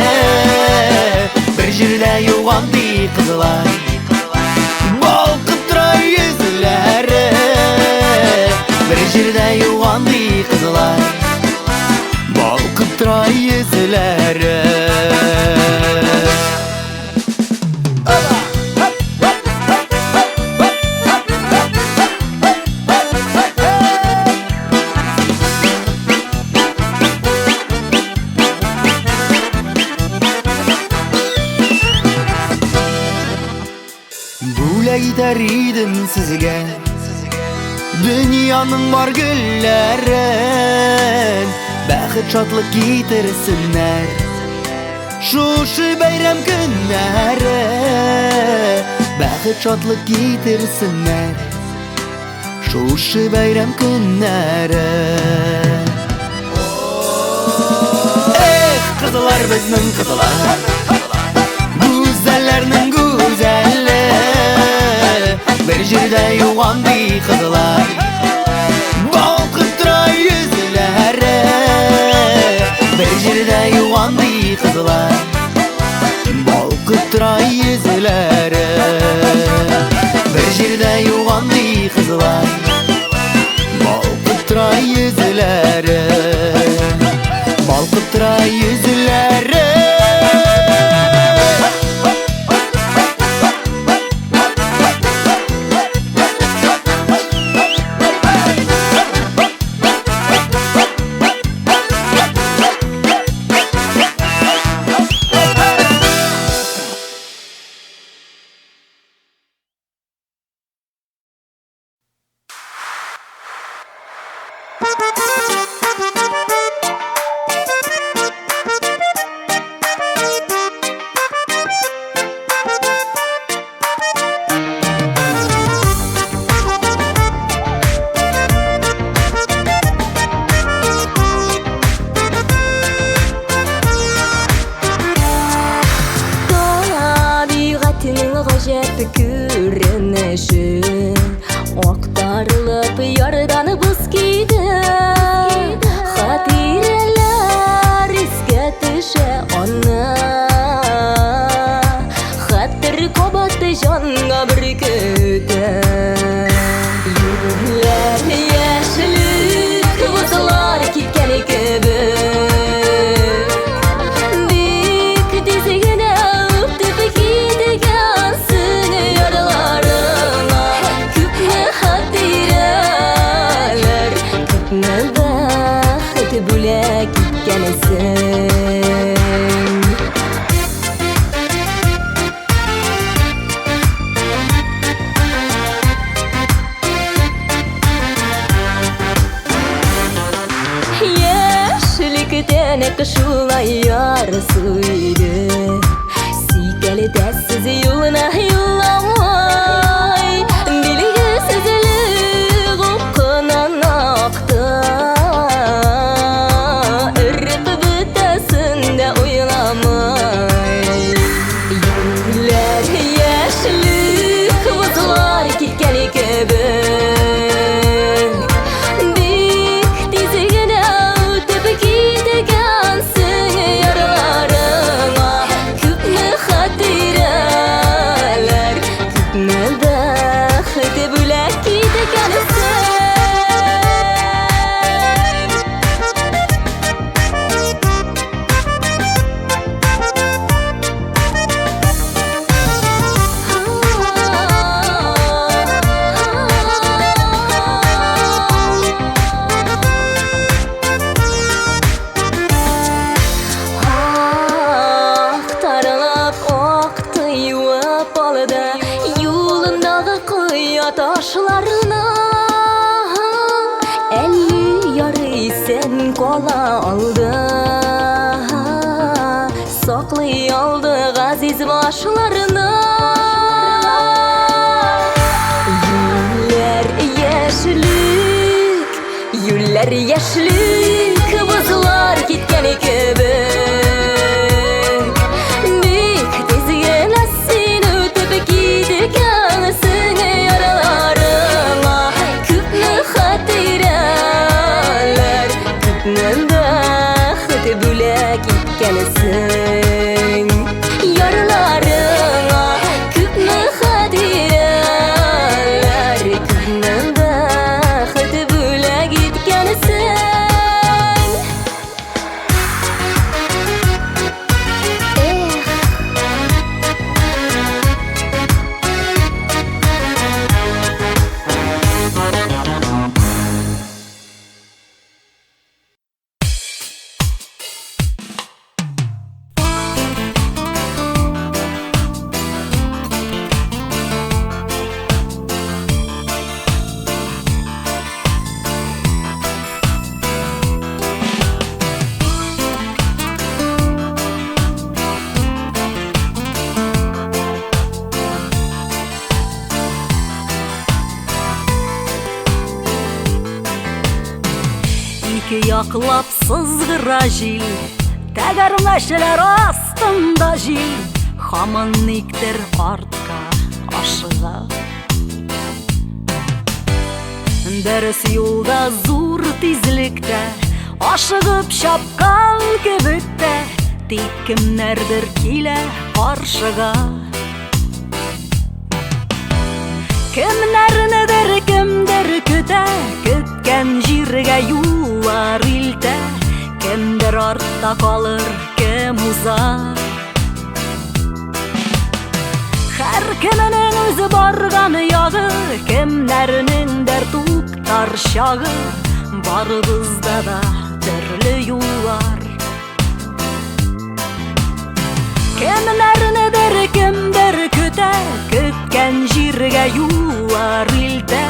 Bir жерде yuvandı kızlar Balkıtıra yüzleri Bir жерде yuvandı kızlar Balkıtıra yüzleri Böyle gider idim sizge Dünyanın var güllerin Bəxit şadlık getirsinler Şuşu bayram günleri Bəxit şadlık getirsinler Şuşu bayram günleri Ey kızlar bizning kızlar Güzellerinin güzeli жерде юғанды қызлар балқып тұра yüzлері бір жерде юғанды қызлар балқып тұра yüzлері bir жерде юғанды қызлар балқып тұра yüzлері балқып тұра yüzлері Оқтарылып ярдан быз кейді Хатирелер іске түші оны Хаттыр қобатты жанға бір көті Юлер ешілік бұзылар кеткен кебі Бек дезігіне өптіп кетіген сіңі ярларыңа Күпні хатирелер Күпні бақыт бөлек кеткенісің Yeşilikten kışulay yarısıydı Sikeli dessiz yoluna yollamay Bilgisizlik okunan aktı Irkı bütesinde uylamay Yüller yeşilik vızlar kitken gibi Taşlarına elli yarı sen kola aldı Saklay aldı aziz başlarına Yüller yeşillik Yüller yeşillik Vızlar gitken gibi Dik dizgen asin ötüp gidiken seni yaralarıma Küpnü hatireler Küpnü bakıt bülek gitkensin Yaralarıma küpnü hatireler Küpnü bakıt bülek gitkensin İki yaklap sızgıra jil Тәгәрмәшеләр астында җил Һаман никтер артка ашыга Дәріс юлда зур тизлікті, ашығып шапқан кебікті, тек кімнәрдір келі қаршыға. Кімнәрнедір кімдір күті, күткен жерге юлар илті, кімдір артта қалыр, кім ұзар. Әр кімінің өзі барғаны яғы, кімнәрінің дәр туқтар шағы, барыбызда да түрлі юлар. Кімнәрнедір кімдір күті, күткен жерге юлар илті,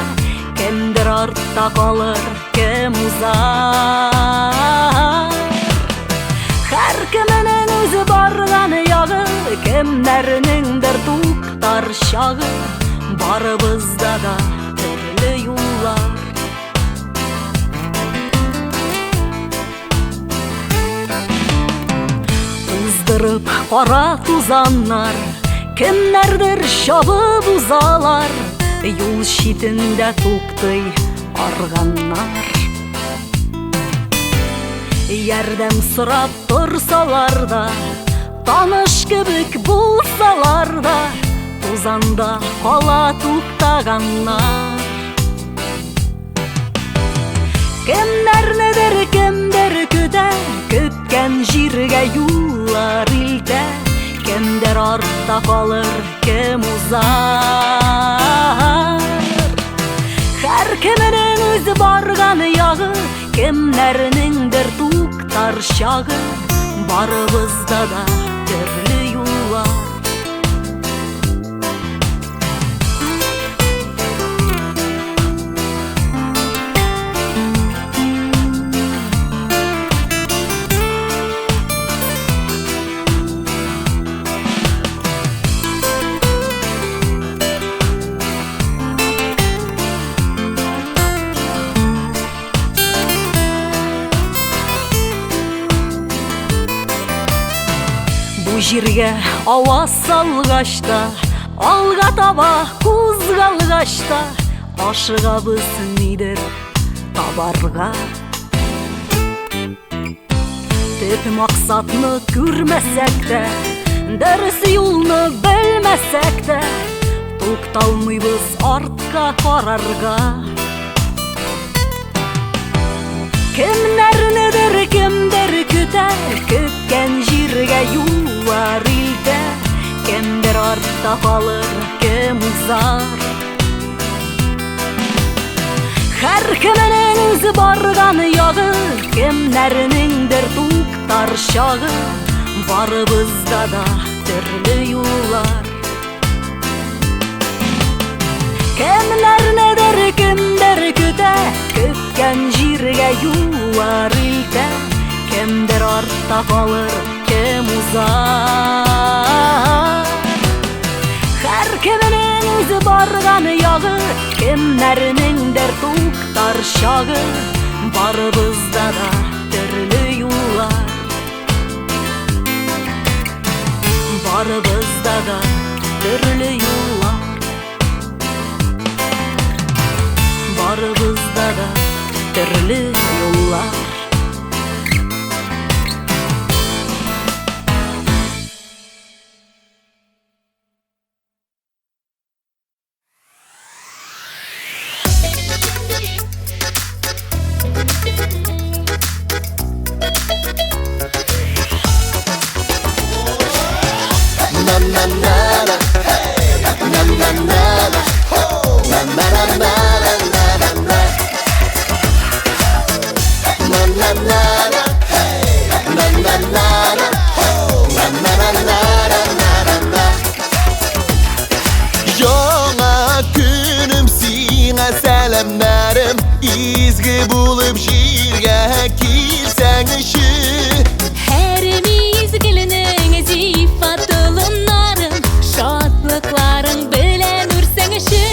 кімдір артта қалыр, кім ұзар. Әр кімінің өзі барғаны яғы, кімнәрніңдір туқтар шағы, барыбызда да түрлі юлар. Туздырып қара тузаннар, кімнәрдір шабып ұзалар, юл шетінде туқтай арғаннар. Ярдәм сұрап тұрсалар да, таныш кебек болсалар да, тузанда қала туқтағаннар. Кімнәрнедір кімдір күті, күткен жерге юлар илті, кімдір артта қалыр, кім ұзар. Әр кімінің өзі барғаны яғы, кімнәрніңдір туқтар шағы, барыбызда да түрлі юлар. Бұл жерге ауа салғашта, алға таба қозғалғашта, ашығабыз недір табарға. Төп мақсатны көрмәсәк тә, дәріс юлны білмәсәк тә, тоқталмайбыз артқа қарарға. Кімнәрнедір кімдір күті, күткен жерге юлар илті, кімдір артта қалыр, кім ұзар. Әр кімінің өзі барғаны яғы, кімнәрніңдір туқтар шағы, барыбызда да түрлі юлар. Кімнәрнедір кімдір күті, күткен жерге юлар илті, кімдір артта қалыр, кім ұзар. Әр кімінің өзі барғаны яғы, кімнәрніңдір туқтар шағы, барыбызда да түрлі юлар. Барыбызда да түрлі юлар. Барыбызда да түрлі юлар. Сәлемнәрім изгі болып жерге келсәңші. Әр мезгілінің зифатылынарын, шатлықларын білен үрсәңші.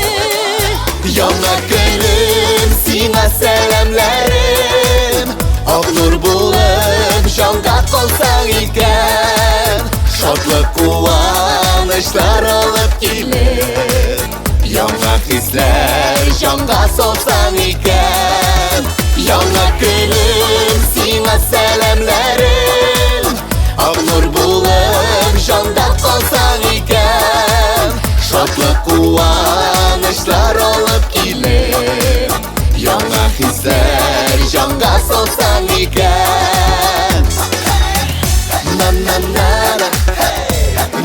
Яңа күнім сиңа сәлемләрім, ақ нұр болып жанға қалсаң екен, шатлық қуаныштар алып келер. Яңа хисләр жанға солсаң екен. Şatlı kuvvanışlar olup gelir Yana hisler Janga solsan iken Na na na na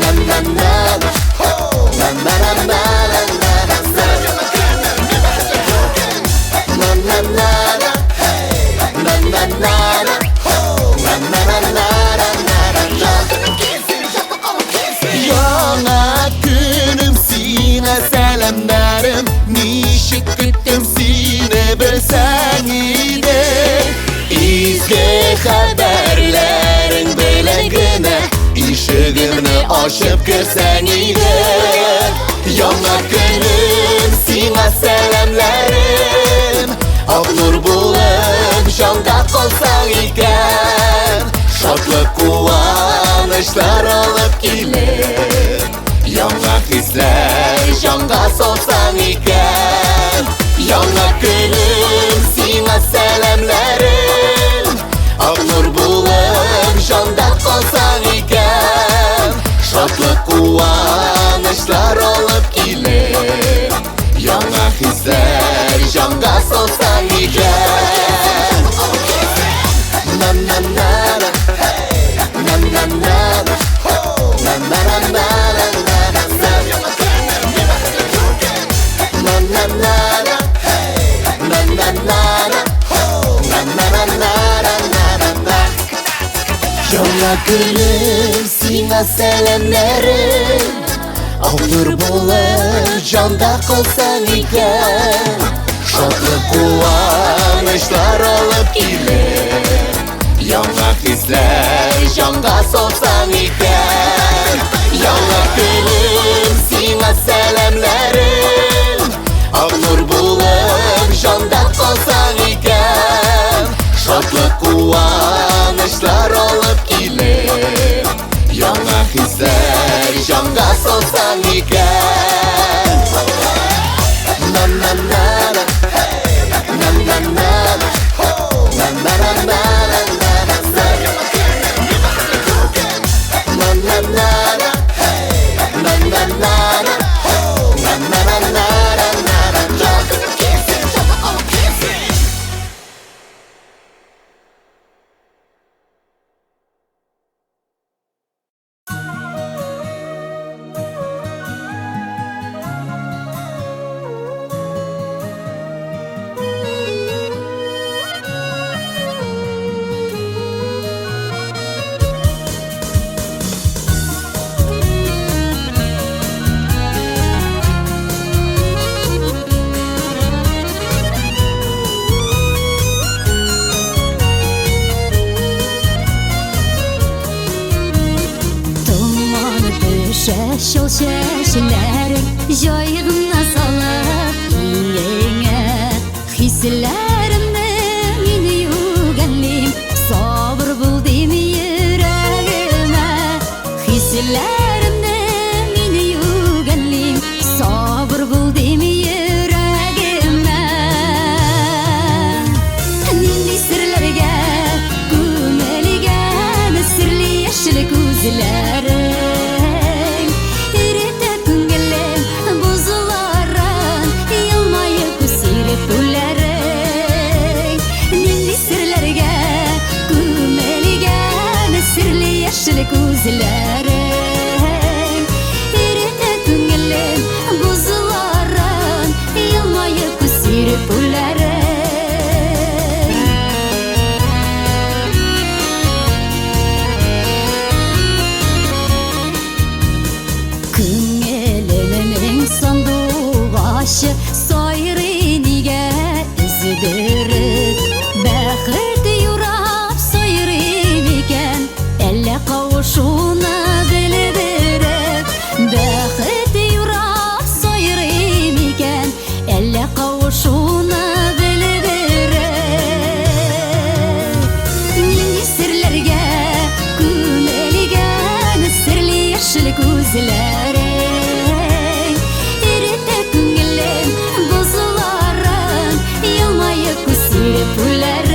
Na na na na Na na na na na Na na na na Na na na na Yana günüm sine selamlarım Nişik küttüm sine bilsen ide İzge haberlerin belegine İşigimni aşıp girsen ide Yana günüm sine selamlarım Aknur bulup janda kolsan iken Şatlı kuvvanışlar olup gelir Yana hisler janga solsan iken Yana gülüm sine selamlarım Aknur bulup janda kolsan iken Şatlı kuvvanışlar olup gelir Yana hisler janga solsan iken Na na na na Na na na na Na na na na Na na na na Na na na na Yana gülüm sine selamlarım Aknur bulup janda kolsan iken Şatlı kuvvanışlar olup gelir Yana hisler janga solsan iken Yana gülüm sine selamlarım Aknur bulup janda kolsan iken Şatlı kuvvanışlar olup gelir Yana hisler janga solsan iken Na na na na Na na na na Na na na na Na na na na Na na na na Na na na na Şeşelerim jayğına salıb yenge Hislerimni meni yuganlim Sabır bul deymi yüreğime Hislerimni meni yuganlim Sabır bul deymi yüreğime Nindi sirlerge Gümeligen sirli yeşil gözlerim Gözlerim Irite küngelim Buzularan Yılmayıp kusirip ulerim Küngelimin sandığı aşı Soyrinige izdirir Bäxit yurap soyrim iken Elle kavuşuna bildirip Bäxit yurap soyrim iken Elle kavuşuna bildirip Nini sirlerge Kümeligen sirli yeşil gözlerim Irite küngelim Buzularan Yılmayıp kusirip ulerim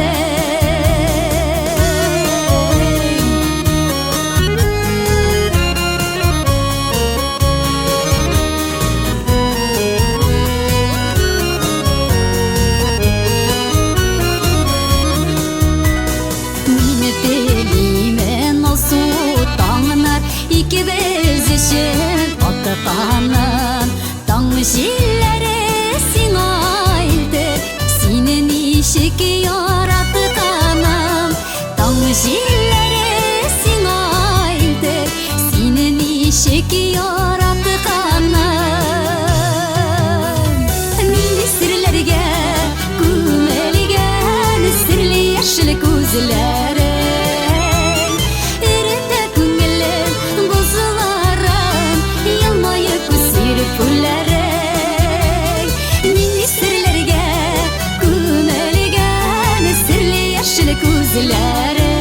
jillere sina ildir Seni nişik yaratkanım Tang jillere sina ildir Seni nişik yaratkanım Nini sirlerge kumeligen Sirli yaşlı gözlere Irite küngelim bozularım Yılmayıp kusirip pullere Nini sirlerge kumeligen Sirli yaşlı gözlere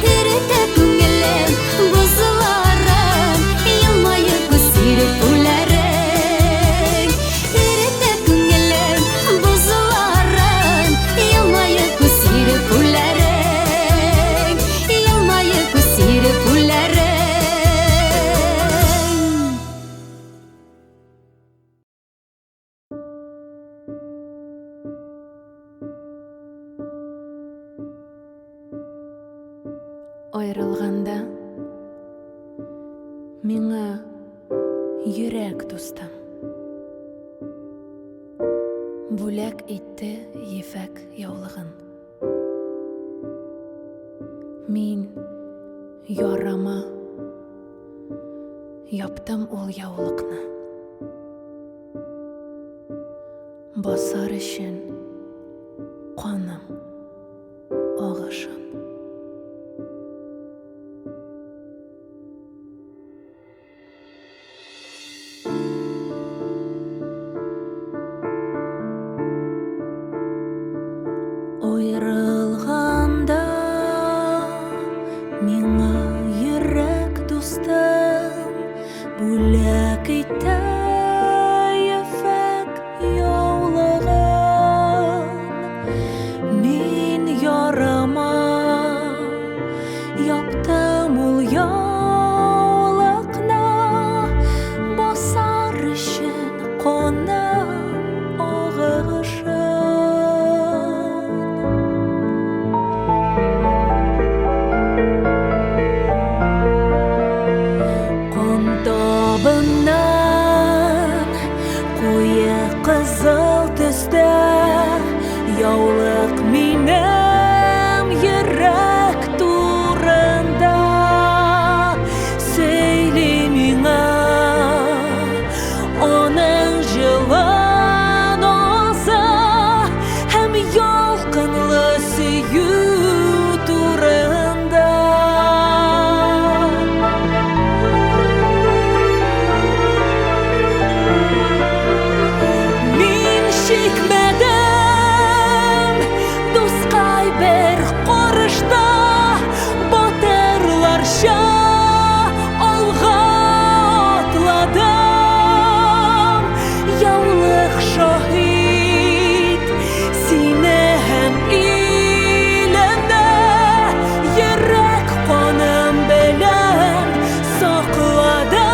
Irite küngelim bozularım Yılmayıp kusirip pullere Irite küngelim bozularım Yılmayıp kusirip pullere Yılmayıp kusirip pullere Ayrılganda Миңа йөрәк дустым Бүләк итте ефәк яулыгын Мин ярама Яптым ул яулыкны Басар өчен каным агышын Ayrılganda Миңа йөрәк дустым Бүләк итте ефәк яулыгын Мин ярама Яптым ул яулыкны Басар өчен каным агышын Табыннан куе кызыл төстә Яулык минем йөрәк турында Сөйли миңа аның җылы назы Һәм ялкынлы сөю турында Мин шикмәдем дускай бер карышта Батырларча алга атладым Яулык шаһит сине һәм илемне Йөрәк каным белән сакладым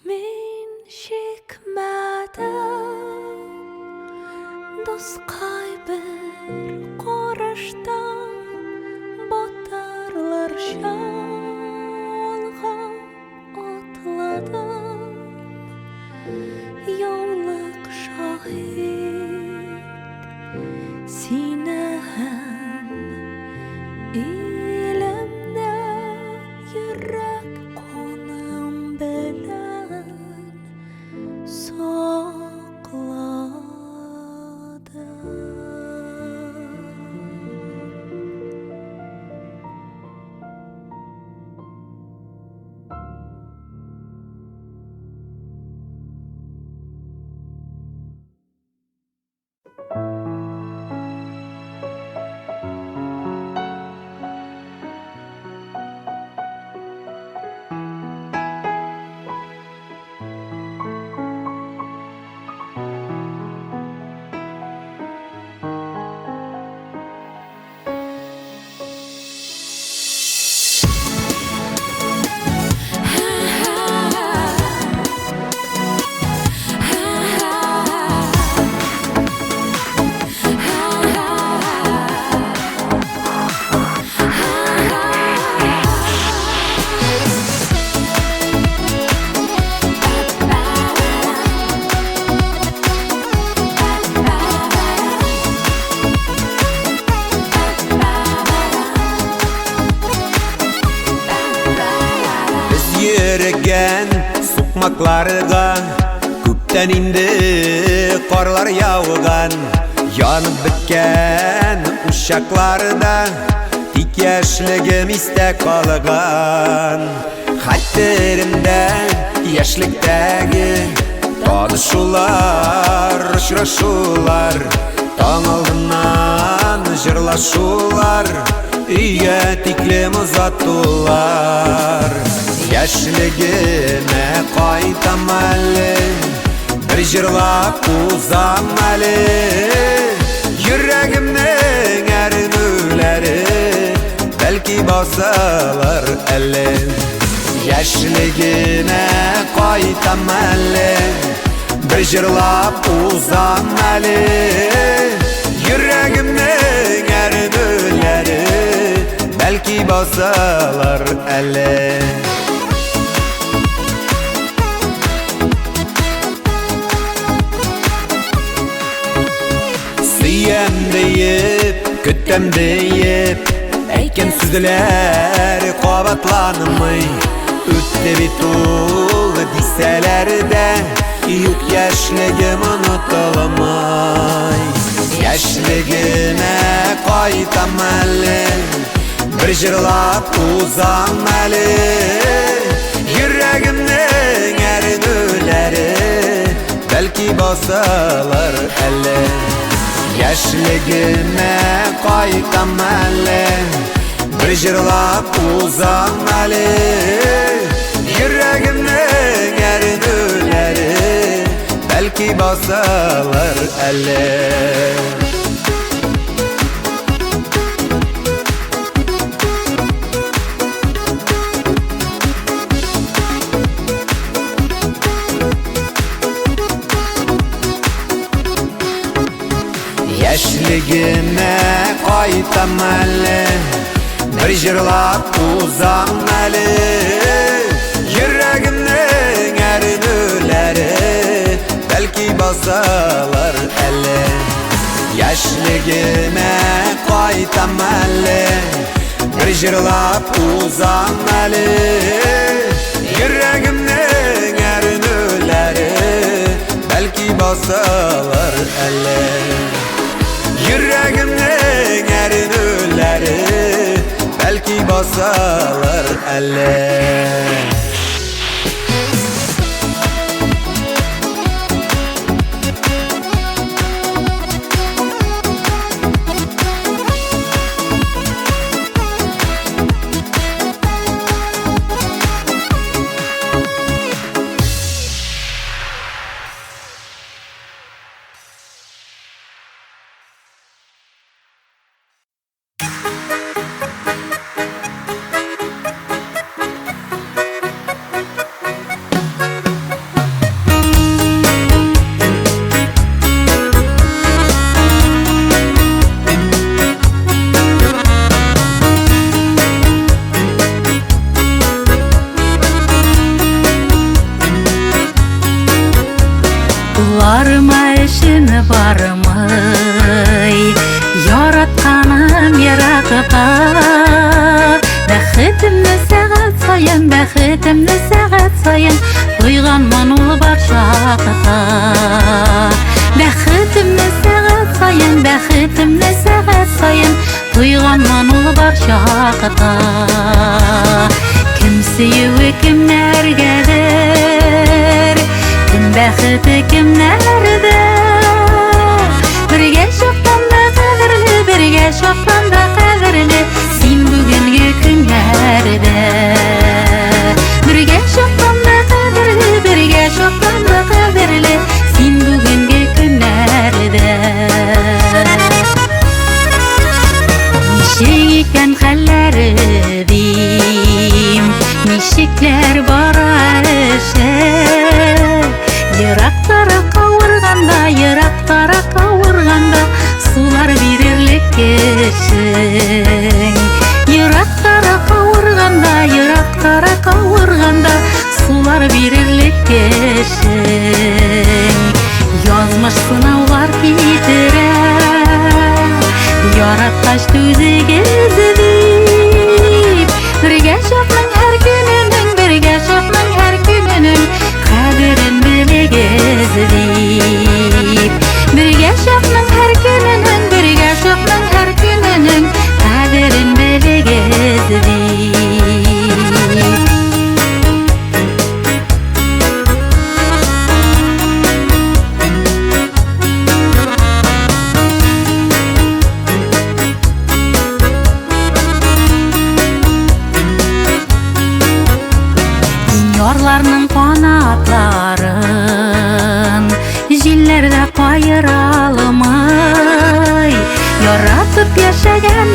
Мин шикмәдем дускай бер карышта Батырларча алга атладым Яулык шаһит сине һәм илемне Йөрәк каным белән сакладым Шіріген сұқмақларға көптен инді қарлар яуған. Янып біткен ұшақларда тек яшілігім есте қалған. Қаттерімді яшіліктегі танышулар, ұшырашулар, таң алдынан жырлашулар, үйге тиклем ұзатулар. Яшілігіме қайтам әлі, бір жырлап ұзам әлі, жүрегімнің әрінулері бәлки басалар әлі. Яшілігіме қайтам әлі, бір жырлап ұзам әлі, жүрегімнің әрінулері бәлки басалар әлі. Сүйем дейіп, күттем дейіп, әйткен сүзілер қабатланымай. Өтті бит ол десәлер де, юк яшілігім ұнытылмай. Яшілігіме қайтам әлі, бір жырлап ұзам әлі, жүрегімнің әрінулері бәлки басалар әлі. Яшілігіме қайтам әлі, бір жырлап ұзам әлі, жүрегімнің әрінулері бәлки басалар әлі. Яшілігіме қайтам әлі, бір жырлап ұзам әлі, жүрегімнің әрінулері бәлки басалар әлі. Яшілігіме қайтам әлі, бір жырлап ұзам әлі, жүрегімнің әрінулері бәлки басалар әлі. Yüreğimden erin ölleri belki basalar elle. Барма ішіні бармай, яратқаным ярақыға. Бәхетімні сәғат сайын, бәхетімні сәғат сайын, тойғанман ол бар шақыға. Бәхетімні сәғат сайын, бәхетімні сәғат сайын, тойғанман ол бар шақыға. Кім сүйеуі кімнәргәдер, кім бәхеті кімнәрді. Бірге шоқтанда қадірлі, бірге шоқтанда қадірлі, сен бүгінгі күнәрді. Бірге шоқтанда қадірлі, бірге шоқтанда қадірлі, сен бүгінгі күнәрді. Нешек екен хәлләре дейм, нешекләр бара іші. Yıraqtarak avurganda, yıraqtarak avurganda, sular birerlik geçin. Yıraqtarak avurganda, yıraqtarak avurganda, sular birerlik geçin. Yazmış sınavlar kitire, yaratkaç tüzegezi deyip, birge şapның her gününün, birge şapның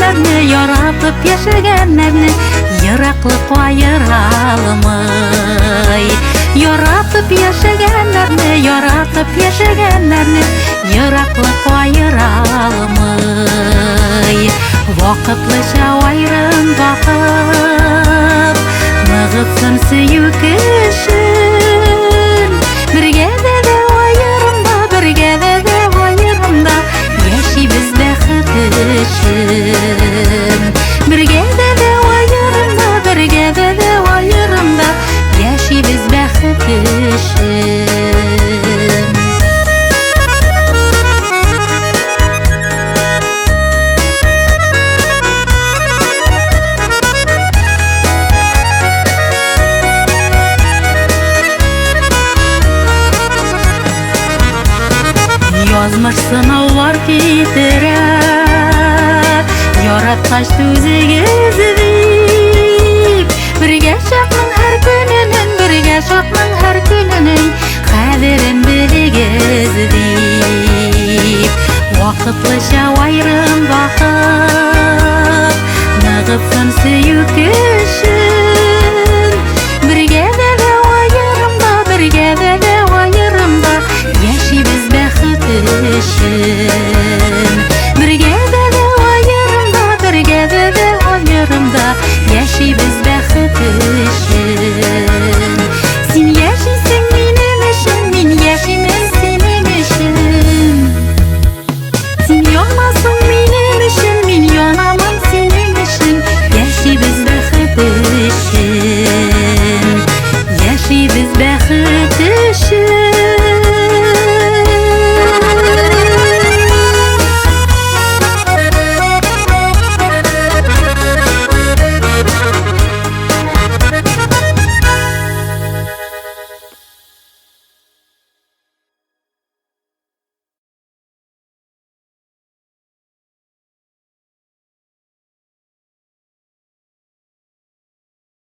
yaşaganlarni, yaratып yaşaganlarni yiraqliq ayıralımay. Yaratып yaşaganlarni, yaratып yaşaganlarni yiraqliq ayıralımay. Vaqtlicha ayrım vaqt nig'itsin suyuk kishin. Birga de ayrımda, birga de ayrımda yaşaybiz baxt için. Birga de ayrımda, birga de ayrımda yaşaybiz baxt için. Yazmış sınavlar bitirip yaratkaç tüzüğüz deyip birge şakның her gününün, birge şakның her gününün qadirin bilgiz deyip vaqtlicha ayrım vaqt nig'itsin suyuk kishin. Birge de ayrımda, birge de ayrımda yaşaybiz baxt için. Birga de ayrımda, birga de ayrımda yaşaybiz baxt için. Sen yaşaysın benim için, men yaşayman senin için. Sen yonmasın benim için, men yonaman senin için. Yaşaybiz baxt için, yaşaybiz baxt için.